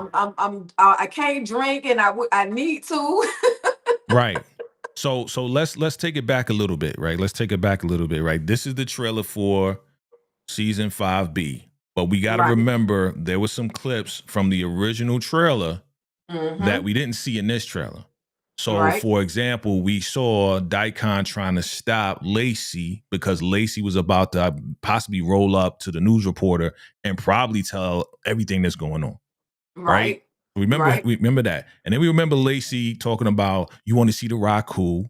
G: I can't drink, and I need to.
H: Right. So let's take it back a little bit, right? Let's take it back a little bit, right? This is the trailer for season 5B. But we got to remember there were some clips from the original trailer that we didn't see in this trailer. So, for example, we saw Daikon trying to stop Lacey because Lacey was about to possibly roll up to the news reporter and probably tell everything that's going on. Right? Remember that. And then we remember Lacey talking about you want to see the Raku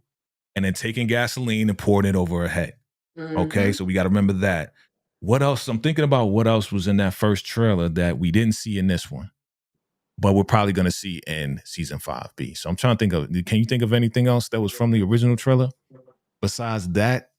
H: and then taking gasoline and pouring it over her head. Okay, so we got to remember that. What else? I'm thinking about what else was in that first trailer that we didn't see in this one, but we're probably going to see in season 5B. So I'm trying to think of, can you think of anything else that was from the original trailer besides that?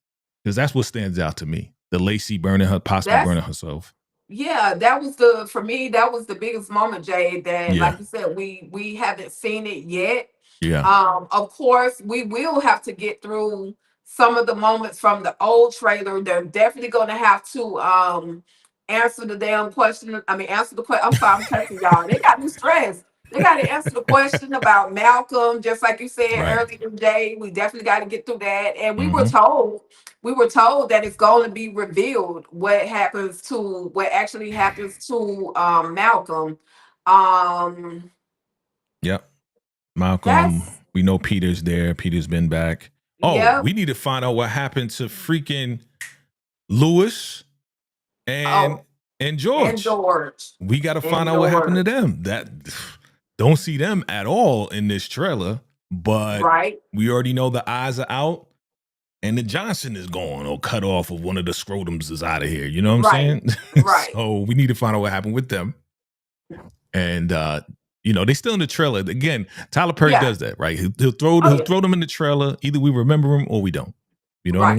H: Because that's what stands out to me. The Lacey possibly burning herself.
G: Yeah, that was for me, that was the biggest moment, Jay, that
H: Yeah.
G: like you said, we haven't seen it yet.
H: Yeah.
G: Of course, we will have to get through some of the moments from the old trailer. They're definitely gonna have to answer the damn question. I mean, answer the question. I'm sorry, I'm cussing y'all. They got me stressed. They got to answer the question about Malcolm, just like you said
H: Right.
G: earlier, Jay. We definitely got to get through that. And
H: Mm-hmm.
G: we were told that it's going to be revealed what actually happens to Malcolm.
H: Yep. Malcolm.
G: That's
H: We know Peter's there. Peter's been back. Oh,
G: Yep.
H: we need to find out what happened to freaking Lewis and
G: Oh, and
H: George.
G: George.
H: We got to find
G: And
H: out what happened to
G: George.
H: them. That don't see them at all in this trailer, but
G: Right.
H: we already know the eyes are out and the Johnson is gone or cut off of one of the scrotums is out of here. You know what I'm
G: Right.
H: saying?
G: Right.
H: So we need to find out what happened with them. And you know, they still in the trailer. Again, Tyler Perry
G: Yeah.
H: does that, right? He'll throw
G: Oh, yeah.
H: them in the trailer. Either we remember him or we don't. You know what I
G: Right.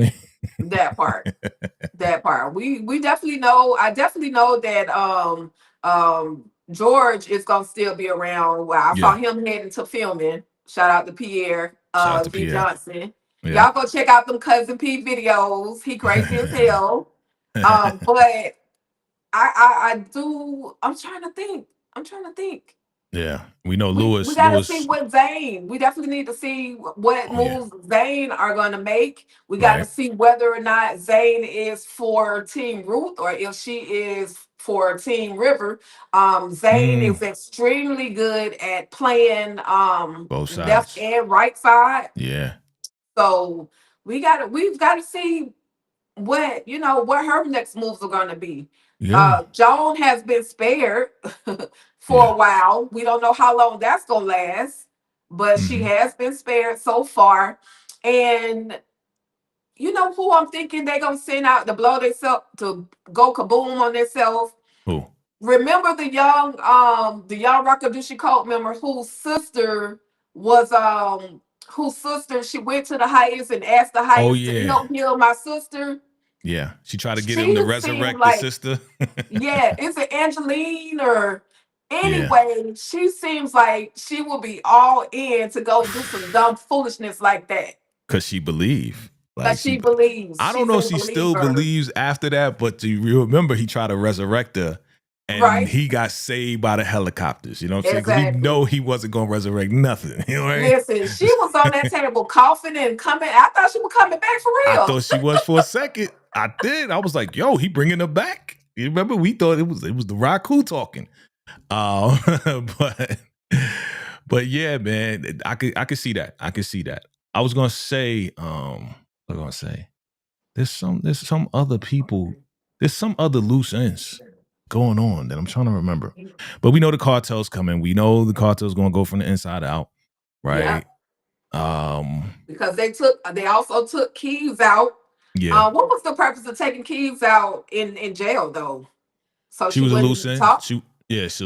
H: mean?
G: That part. That part. We definitely know. I definitely know that George is gonna still be around. Well, I saw
H: Yeah.
G: him heading to filming. Shout out to Pierre
H: Shout out to
G: D.
H: Pierre.
G: Johnson.
H: Yeah.
G: Y'all go check out them Cousin P videos. He crazy as hell. But I do. I'm trying to think.
H: Yeah. We know
G: We
H: Lewis.
G: gotta see what Zane. We definitely need to see what
H: Oh, yeah.
G: moves Zane are gonna make. We got to
H: Right.
G: see whether or not Zane is for Team Ruth or if she is for Team River. Zane is extremely good at playing
H: Both
G: left
H: sides.
G: and right side.
H: Yeah.
G: So we've got to see what her next moves are gonna be.
H: Yeah.
G: Joan has been spared for
H: Yeah.
G: a while. We don't know how long that's gonna last, but she
H: Mhm.
G: has been spared so far. And you know who I'm thinking they're gonna send out to blow themselves to go kaboom on themselves?
H: Who?
G: Remember the young Rakadushi cult member whose sister she went to the highest and asked the
H: Oh,
G: highest to
H: yeah.
G: help heal my sister.
H: Yeah. She tried to get him
G: She
H: to
G: seemed
H: resurrect the
G: like,
H: sister.
G: yeah, is it Angeline or
H: Yeah.
G: anyway? She seems like she will be all in to go do some dumb foolishness like that.
H: Because she believed.
G: But she believes.
H: I don't
G: She's
H: know
G: a
H: if she still
G: believer.
H: believes after that, but do you remember he tried to resurrect her and
G: Right.
H: he got saved by the helicopters. You know what I'm saying? 'Cause
G: Exactly.
H: we know he wasn't going to resurrect nothing. You know what I mean?
G: Listen, she was on that table coughing and coming. I thought she was coming back for real.
H: I thought she was for a second. I did. I was like, yo, he bringing her back. You remember? We thought it was the Raku talking. But yeah, man, I could see that. I could see that. I was gonna say, what was I gonna say? There's some other people, there's some other loose ends going on that I'm trying to remember. But we know the cartel's coming. We know the cartel's gonna go from the inside out, right?
G: Because they also took Keys out.
H: Yeah.
G: What was the purpose of taking Keys out in jail though? So
H: She was a
G: wouldn't
H: loose end.
G: talk?
H: So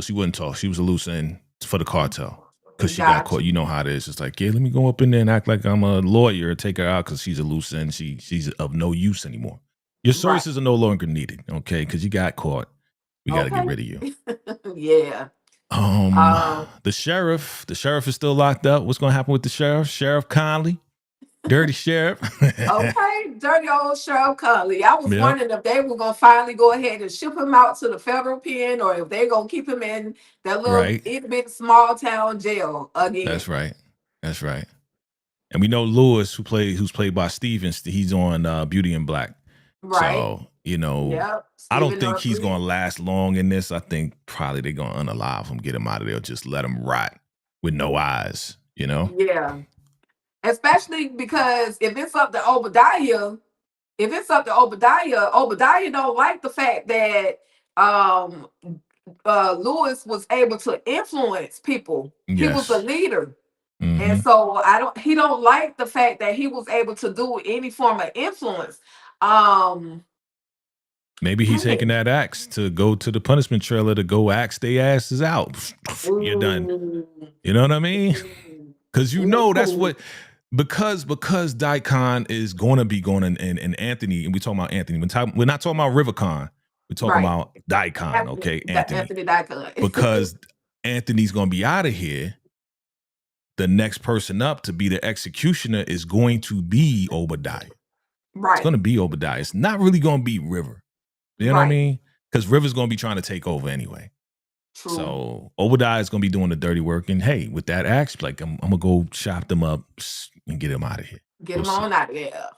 H: she wouldn't talk. She was a loose end for the cartel. Because she got
G: Gotcha.
H: caught. You know how it is. It's like, yeah, let me go up in there and act like I'm a lawyer and take her out because she's a loose end. She's of no use anymore. Your services are no longer needed, okay? Because you got caught. We got to get rid of you.
G: Yeah.
H: The sheriff is still locked up. What's going to happen with the sheriff? Sheriff Conley, dirty sheriff.
G: Okay, dirty old Sheriff Conley. I was
H: Yep.
G: wondering if they were gonna finally go ahead and ship him out to the federal pen, or if they're gonna keep him in that little
H: Right.
G: bit small town jail again.
H: That's right. That's right. And we know Lewis, who's played by Stevens, he's on Beauty and Black.
G: Right.
H: So, you know,
G: Yep.
H: I don't
G: Stephen
H: think he's
G: Urkel.
H: going to last long in this. I think probably they're going to unalive him, get him out of there, just let him rot with no eyes, you know?
G: Yeah. Especially because if it's up to Obadiah, Obadiah don't like the fact that Lewis was able to influence people. He was a
H: Yes.
G: leader.
H: Mhm.
G: And so he don't like the fact that he was able to do any form of influence.
H: Maybe he's
G: Dang.
H: taking that axe to go to the punishment trailer to go axe their asses out. You're done.
G: Ooh.
H: You know what I mean? Because you know that's
G: Ooh.
H: what because Daikon is going to be going and Anthony, and we talking about Anthony. We're not talking about Rivercon. We're talking about Daon, okay, Anthony.
G: Anthony Daon.
H: Because Anthony's gonna be out of here. The next person up to be the executioner is going to be Obadiah.
G: Right.
H: It's gonna be Obadiah. It's not really gonna be River. You know what I mean? Because River's gonna be trying to take over anyway.
G: True.
H: So Obadiah is gonna be doing the dirty work. And hey, with that axe, like I'm gonna go chop them up and get him out of here.
G: Get him on out of there.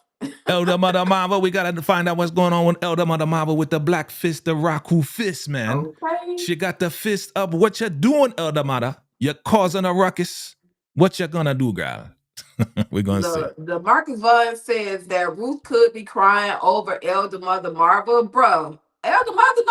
H: Elder Mother Marvel, we gotta find out what's going on with Elder Mother Marvel with the black fist, the Raku fist, man.
G: Okay.
H: She got the fist up. What you doing, Elder Mother? You're causing a ruckus. What you gonna do, girl? We're gonna see.
G: The Marcus Vaughn says that Ruth could be crying over Elder Mother Marvel. Bro, Elder Mother,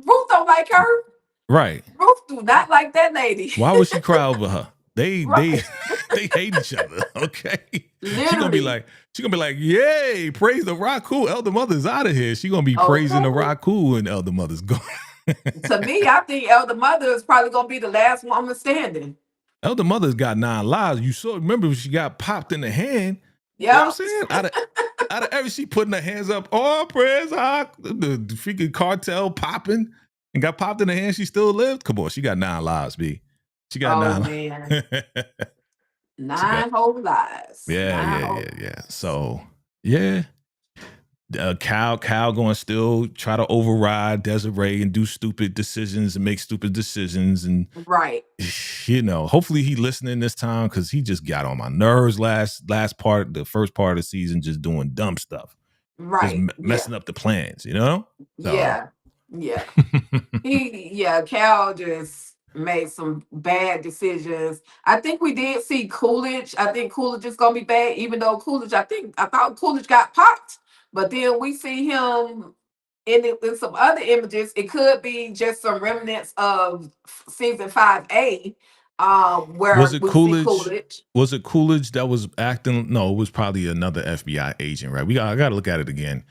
G: Ruth don't like her.
H: Right.
G: Ruth do not like that lady.
H: Why would she cry over her? They hate each other. Okay.
G: Literally.
H: She gonna be like, yay, praise the Raku. Elder Mother's out of here. She gonna be praising the Raku and Elder Mother's gone.
G: To me, I think Elder Mother is probably gonna be the last woman standing.
H: Elder Mother's got 9 lives. You saw, remember she got popped in the hand.
G: Yeah.
H: You know what I'm saying? Out of every, she putting her hands up, oh, praise the freaking cartel popping and got popped in the hand. She still lived. Come on, she got 9 lives, B. She got 9
G: man. 9 whole lives.
H: Yeah. So, yeah. Cal going to still try to override Desiree and do stupid decisions and make stupid decisions. And
G: right.
H: You know, hopefully he listening this time because he just got on my nerves last part, the first part of the season, just doing dumb stuff.
G: Right.
H: Just messing up the plans, you know? So.
G: Yeah. Cal just made some bad decisions. I think we did see Coolidge. I think Coolidge is gonna be bad, even though Coolidge, I thought Coolidge got popped, but then we see him in some other images. It could be just some remnants of season 5A. Where
H: was it Coolidge?
G: Coolidge?
H: Was it Coolidge that was acting? No, it was probably another FBI agent, right? I got to look at it again.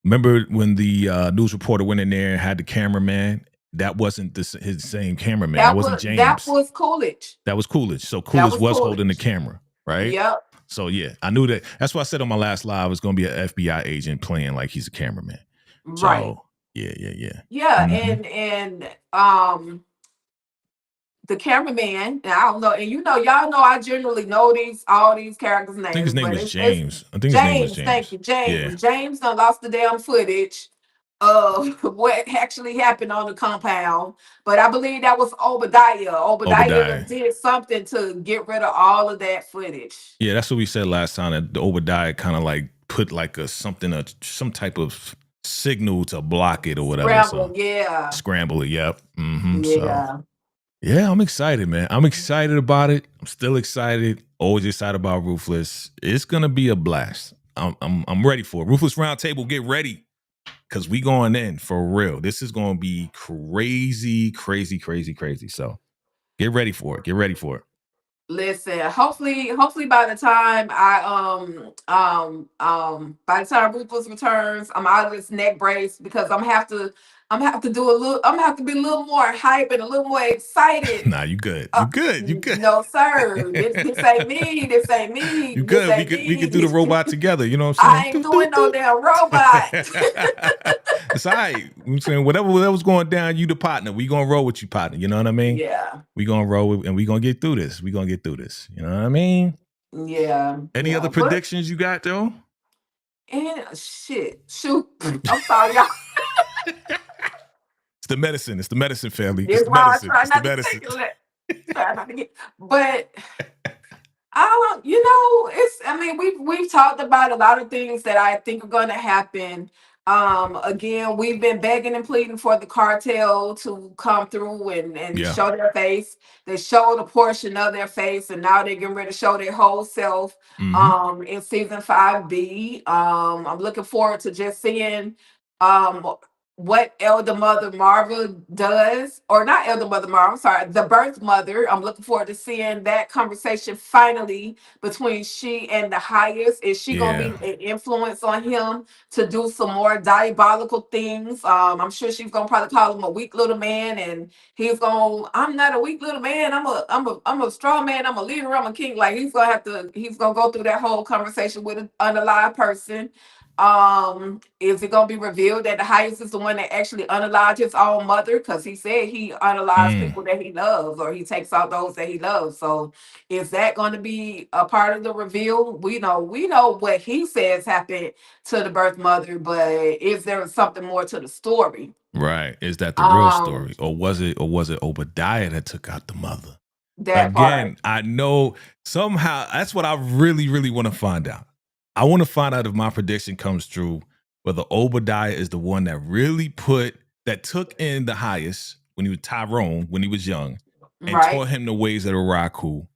H: Remember when the news reporter went in there and had the cameraman? That wasn't his same cameraman. That wasn't James.
G: That was Coolidge.
H: That was Coolidge. So Coolidge was holding the camera, right?
G: Yep.
H: So yeah, I knew that. That's why I said on my last live, it's going to be an FBI agent playing like he's a cameraman.
G: Right.
H: So, yeah.
G: Yeah, and the cameraman, and I don't know, and y'all know I generally know all these characters' names.
H: I think his name was James. James.
G: Thank you, James.
H: Yeah.
G: James done lost the damn footage of what actually happened on the compound, but I believe that was Obadiah. Obadiah did something to get rid of all of that footage.
H: Yeah, that's what we said last time. That the Obadiah kind of like put like some type of signal to block it or whatever. Scramble it. Yep. Mm-hmm.
G: Yeah.
H: So, yeah, I'm excited, man. I'm excited about it. I'm still excited. Always excited about Ruthless. It's gonna be a blast. I'm ready for it. Ruthless Roundtable, get ready. Because we going in for real. This is going to be crazy. So get ready for it.
G: Listen, hopefully by the time by the time Ruthless returns, I'm out of this neck brace because I'm have to be a little more hype and a little more excited.
H: Nah, you good. You good.
G: No, sir. This ain't me.
H: You good. We could do the robot together. You know what I'm saying?
G: I ain't doing no damn robot.
H: It's all right. I'm saying whatever's going down, you the partner. We gonna roll with you, partner. You know what I mean?
G: Yeah.
H: We gonna roll and we gonna get through this. You know what I mean?
G: Yeah.
H: Any other predictions you got though?
G: And shoot. I'm sorry, y'all.
H: It's the medicine, family.
G: It's the medicine. It's the medicine. Try not to get, but I don't. We've talked about a lot of things that I think are going to happen. Again, we've been begging and pleading for the cartel to come through and show their face. They showed a portion of their face, and now they're getting ready to show their whole self. In season 5B. I'm looking forward to just seeing what Elder Mother Marva does, or not Elder Mother Marva, I'm sorry, the birth mother. I'm looking forward to seeing that conversation finally between she and the highest. Is she gonna be an influence on him to do some more diabolical things? I'm sure she's gonna probably call him a weak little man, and he's gonna, I'm not a weak little man, I'm a strong man, I'm a leader, I'm a king. Like he's gonna go through that whole conversation with an unalive person. Is it gonna be revealed that the highest is the one that actually unalived his own mother? Because he said he unalives people that he loves, or he takes out those that he loves. So is that going to be a part of the reveal? We know what he says happened to the birth mother, but is there something more to the story?
H: Right. Is that the real
G: Um,
H: story? Or was it Obadiah that took out the mother?
G: that part.
H: Again, I know somehow that's what I really, really want to find out. I want to find out if my prediction comes true, whether Obadiah is the one that took in the highest when he was Tyrone, when he was young, and
G: Right.
H: taught him the ways of the Raku,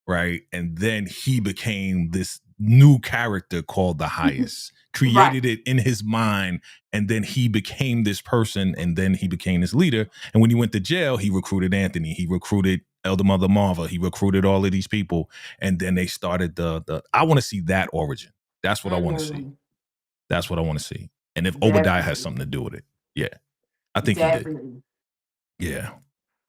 H: right? And then he became this new character called the highest,
G: Right.
H: created it in his mind, and then he became this person, and then he became this leader. And when he went to jail, he recruited Anthony, he recruited Elder Mother Marva, he recruited all of these people, and then they started the I want to see that origin. That's what I want to see.
G: Mhm.
H: That's what I want to see. And if Obadiah has
G: Definitely.
H: something to do with it. Yeah. I think he did.
G: Definitely.
H: Yeah.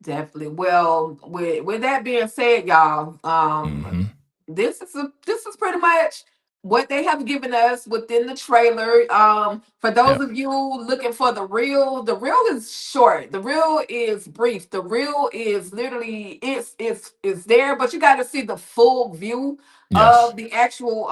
G: Definitely. Well, with that being said, y'all,
H: Hmm.
G: this is pretty much what they have given us within the trailer. For those
H: Yep.
G: of you looking for the reel is short. The reel is brief. The reel is literally it's there, but you got to see the full view
H: Yes.
G: of the actual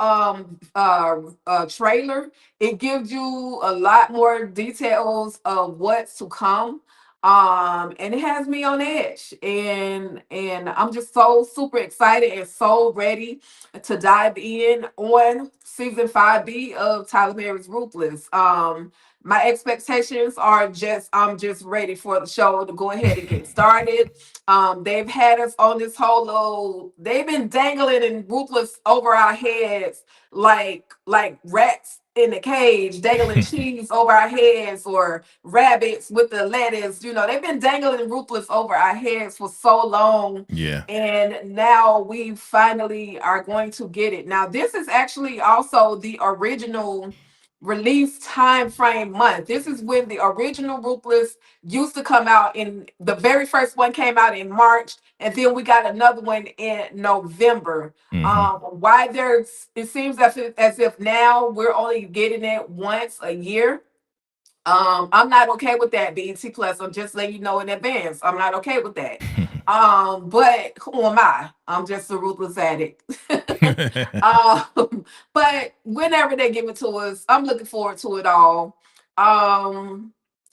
G: trailer. It gives you a lot more details of what's to come, and it has me on edge, and I'm just so super excited and so ready to dive in on season 5B of Tyler Perry's Ruthless. My expectations are just I'm just ready for the show to go ahead and get started. They've had us on this whole little, they've been dangling in Ruthless over our heads like rats in a cage, dangling cheese over our heads, or rabbits with the lettuce. They've been dangling Ruthless over our heads for so long.
H: Yeah.
G: And now we finally are going to get it. Now, this is actually also the original release time frame month. This is when the original Ruthless used to come out. In the very first one came out in March, and then we got another one in November. Why there's it seems as if now we're only getting it once a year. I'm not okay with that, BET Plus. I'm just letting you know in advance. I'm not okay with that. But who am I? I'm just a ruthless addict. But whenever they give it to us, I'm looking forward to it all.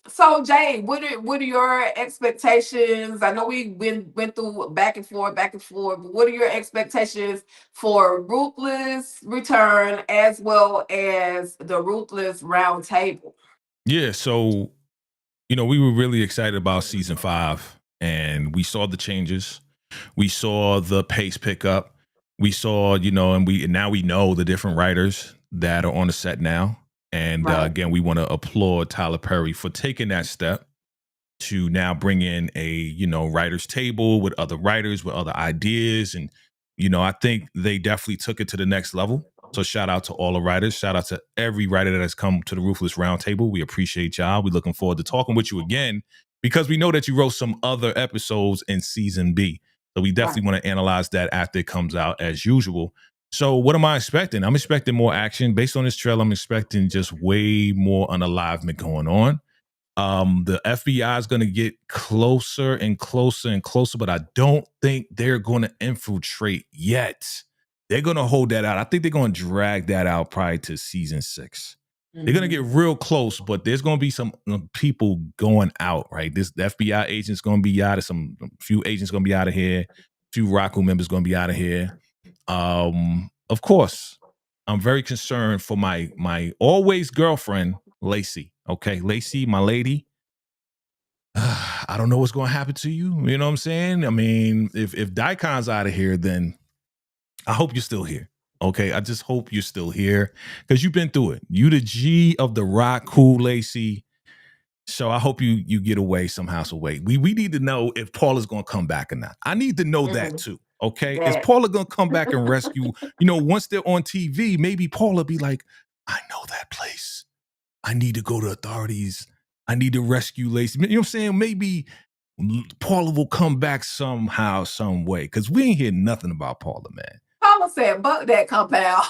G: So Jay, what are your expectations? I know we went through back and forth, but what are your expectations for Ruthless Return as well as the Ruthless Roundtable?
H: Yeah. So, we were really excited about season 5, and we saw the changes. We saw the pace pick up. We saw, and now we know the different writers that are on the set now. And
G: Right.
H: again, we want to applaud Tyler Perry for taking that step to now bring in a writers table with other writers with other ideas. And I think they definitely took it to the next level. So shout out to all the writers, shout out to every writer that has come to the Ruthless Roundtable. We appreciate y'all. We're looking forward to talking with you again, because we know that you wrote some other episodes in season B. So we definitely want to analyze that after it comes out, as usual. So what am I expecting? I'm expecting more action. Based on this trailer, I'm expecting just way more unalivement going on. The FBI is going to get closer and closer and closer, but I don't think they're going to infiltrate yet. They're going to hold that out. I think they're going to drag that out probably to season 6. They're going to get real close, but there's going to be some people going out, right? The FBI agent's going to be out of few agents going to be out of here. Few Raku members going to be out of here. Of course, I'm very concerned for my always girlfriend, Lacey. Okay, Lacey, my lady. I don't know what's going to happen to you. You know what I'm saying? I mean, if Daikon's out of here, then I hope you're still here. Okay, I just hope you're still here, because you've been through it. You the G of the rock, cool, Lacey. So I hope you get away somehow, some way. We need to know if Paula's going to come back or not. I need to know that too. Okay, is
G: That
H: Paula going to come back and rescue? Once they're on TV, maybe Paula be like, I know that place. I need to go to authorities. I need to rescue Lacey. You know what I'm saying? Maybe Paula will come back somehow, some way, because we ain't hear nothing about Paula, man.
G: Paula said, "Buck that compound."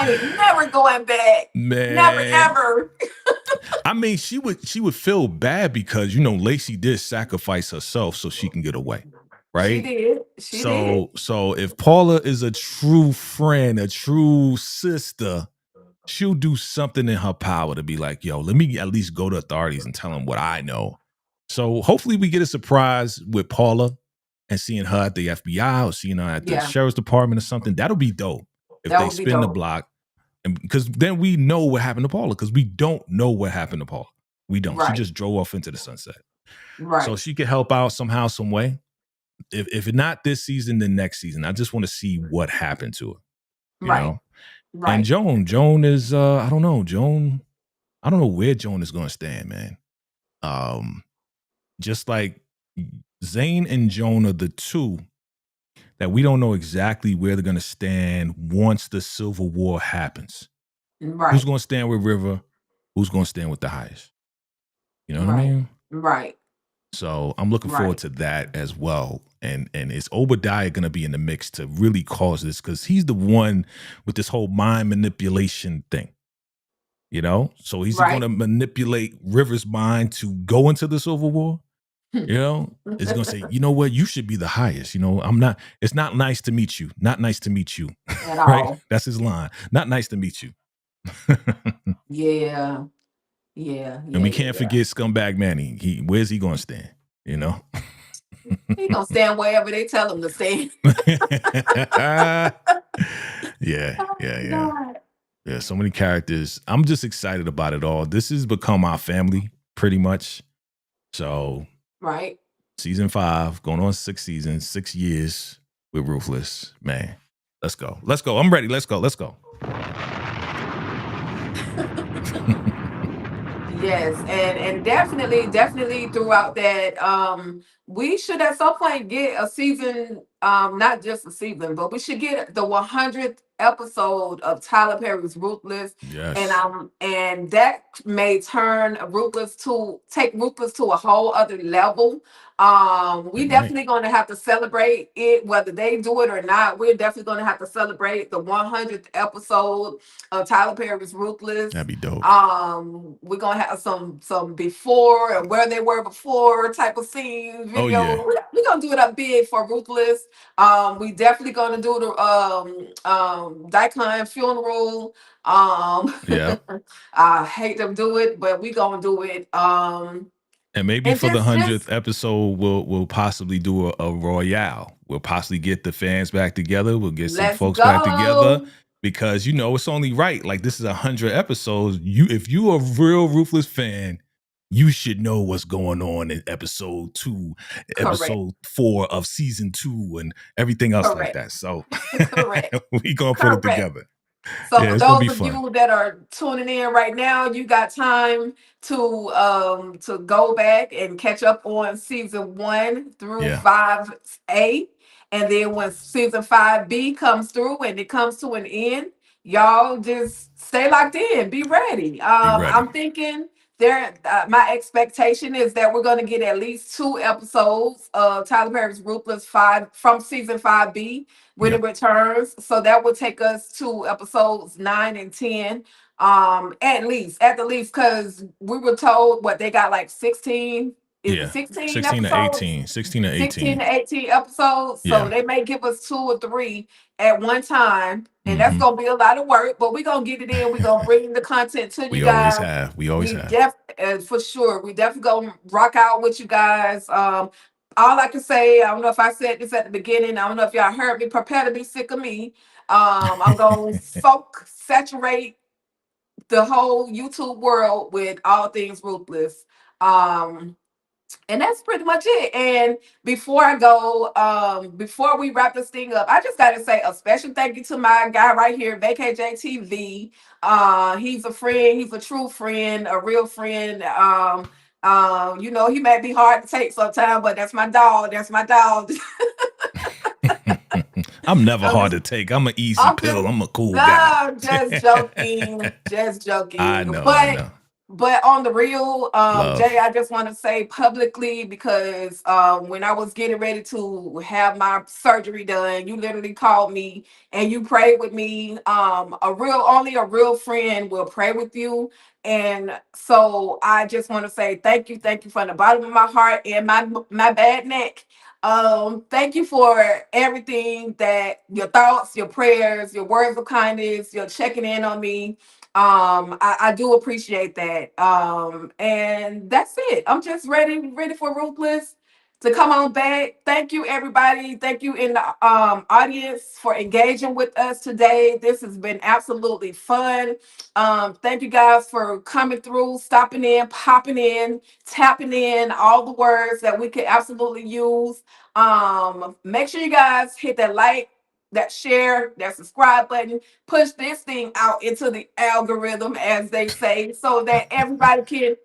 G: I ain't never going back.
H: Man.
G: Never, ever.
H: I mean, she would feel bad because, you know, Lacey did sacrifice herself so she can get away. Right?
G: She did. She did.
H: So if Paula is a true friend, a true sister, she'll do something in her power to be like, yo, let me at least go to authorities and tell them what I know. So hopefully we get a surprise with Paula and seeing her at the FBI or seeing her at the sheriff's department or something. That'll be dope if they spin the block. And because then we know what happened to Paula, because we don't know what happened to Paula. We don't. Right. She just drove off into the sunset.
G: Right.
H: So she could help out somehow, some way. If not this season, then next season. I just want to see what happened to her. You know?
G: Right.
H: And Joan is I don't know. I don't know where Joan is gonna stand, man. Just like Zane and Joan are the two that we don't know exactly where they're gonna stand once the Civil War happens.
G: Right.
H: Who's gonna stand with River? Who's gonna stand with the highest? You know what I mean?
G: Right.
H: So I'm looking forward to that as well. And is Obadiah gonna be in the mix to really cause this? Because he's the one with this whole mind manipulation thing. You know? So he's gonna manipulate River's mind to go into the Civil War. You know, it's gonna say, you know what, you should be the highest. You know, it's not nice to meet you. Not nice to meet you.
G: At
H: right?
G: all.
H: That's his line. Not nice to meet you.
G: Yeah.
H: And we can't forget Scumbag Manny. Where's he gonna stand? You know?
G: He gonna stand wherever they tell him to stand.
H: Yeah, so many characters. I'm just excited about it all. This has become our family, pretty much. So season 5, going on 6 seasons, 6 years with Ruthless. Man, let's go. I'm ready. Let's go.
G: Yes, and definitely throughout that, we should at some point get a season, not just a season, but we should get the 100th episode of Tyler Perry's Ruthless.
H: Yes.
G: And that may take Ruthless to a whole other level. We definitely going to have to celebrate it, whether they do it or not. We're definitely going to have to celebrate the 100th episode of Tyler Perry's Ruthless.
H: That'd be dope.
G: We're gonna have some before and where they were before type of scenes, video. We're gonna do it up big for Ruthless. We definitely gonna do the Daon funeral. I hate to do it, but we gonna do it.
H: And maybe for the 100th episode, we'll possibly do a royale. We'll possibly get the fans back together. We'll get some folks back together. Because, you know, it's only right. Like, this is 100 episodes. If you're a real Ruthless fan, you should know what's going on in episode 2, episode 4 of season 2, and everything else like that. So we gonna put it together.
G: So for those of you that are tuning in right now, you got time to go back and catch up on season 1 through 5A. And then when season 5B comes through and it comes to an end, y'all just stay locked in. Be ready. I'm thinking my expectation is that we're going to get at least 2 episodes of Tyler Perry's Ruthless 5 from season 5B when it returns. So that will take us to episodes 9 and 10. At the least, because we were told they got like 16. 16 episodes?
H: 16 to 18.
G: 16 to 18 episodes. So they may give us 2 or 3 at one time. And that's going to be a lot of work, but we're going to get it in. We're going to bring the content to you guys.
H: We always have.
G: For sure. We definitely going to rock out with you guys. All I can say, I don't know if I said this at the beginning. I don't know if y'all heard me. Prepare to be sick of me. I'm going to saturate the whole YouTube world with all things Ruthless. And that's pretty much it. And before I go, before we wrap this thing up, I just got to say a special thank you to my guy right here, VACAY-JayTV. He's a friend. He's a true friend, a real friend. You know, he may be hard to take sometimes, but that's my dog. That's my dog.
H: I'm never hard to take. I'm an easy pill. I'm a cool guy.
G: Just joking. Just joking.
H: I know.
G: But on the real,
H: Love.
G: Jay, I just want to say publicly, because when I was getting ready to have my surgery done, you literally called me and you prayed with me. Only a real friend will pray with you. And so I just want to say thank you from the bottom of my heart and my bad neck. Thank you for everything, that your thoughts, your prayers, your words of kindness, your checking in on me. I do appreciate that. And that's it. I'm just ready for Ruthless to come on back. Thank you, everybody. Thank you in the audience for engaging with us today. This has been absolutely fun. Thank you guys for coming through, stopping in, popping in, tapping in, all the words that we could absolutely use. Make sure you guys hit that like, that share, that subscribe button. Push this thing out into the algorithm, as they say, so that everybody can,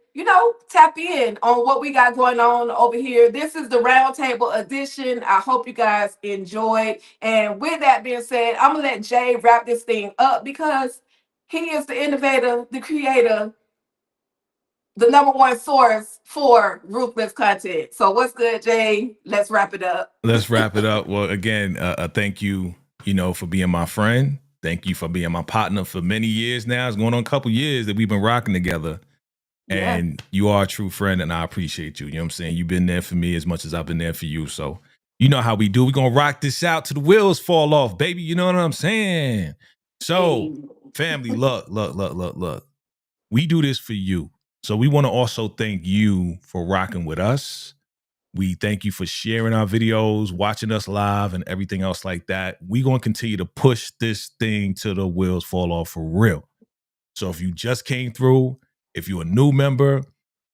G: tap in on what we got going on over here. This is the Roundtable edition. I hope you guys enjoyed. And with that being said, I'm gonna let Jay wrap this thing up, because he is the innovator, the creator, the number one source for Ruthless content. So what's good, Jay? Let's wrap it up.
H: Let's wrap it up. Well, again, thank you, for being my friend. Thank you for being my partner for many years now. It's going on a couple years that we've been rocking together.
G: Yeah.
H: And you are a true friend, and I appreciate you. You know what I'm saying? You've been there for me as much as I've been there for you. So you know how we do. We're going to rock this out till the wheels fall off, baby. You know what I'm saying? So, family, look. We do this for you. So we want to also thank you for rocking with us. We thank you for sharing our videos, watching us live, and everything else like that. We're going to continue to push this thing till the wheels fall off for real. So if you just came through, if you're a new member,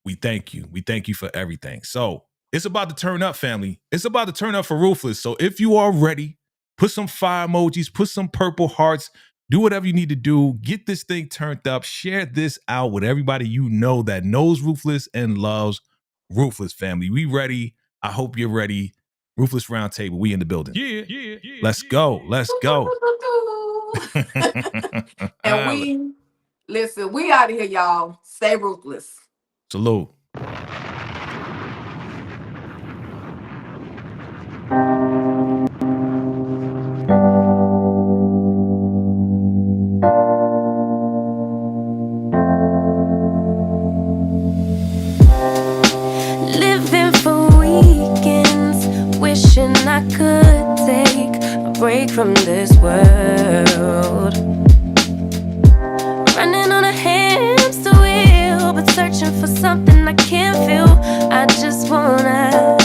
H: we thank you. We thank you for everything. So it's about to turn up, family. It's about to turn up for Ruthless. So if you are ready, put some fire emojis, put some purple hearts, do whatever you need to do. Get this thing turned up. Share this out with everybody you know that knows Ruthless and loves Ruthless, family. We ready. I hope you're ready. Ruthless Roundtable. We in the building. Yeah. Let's go. Let's go.
G: And we out of here, y'all. Stay ruthless.
H: Salute.
A: Living for weekends, wishing I could take a break from this world. Running on a hamster wheel, but searching for something I can't feel. I just wanna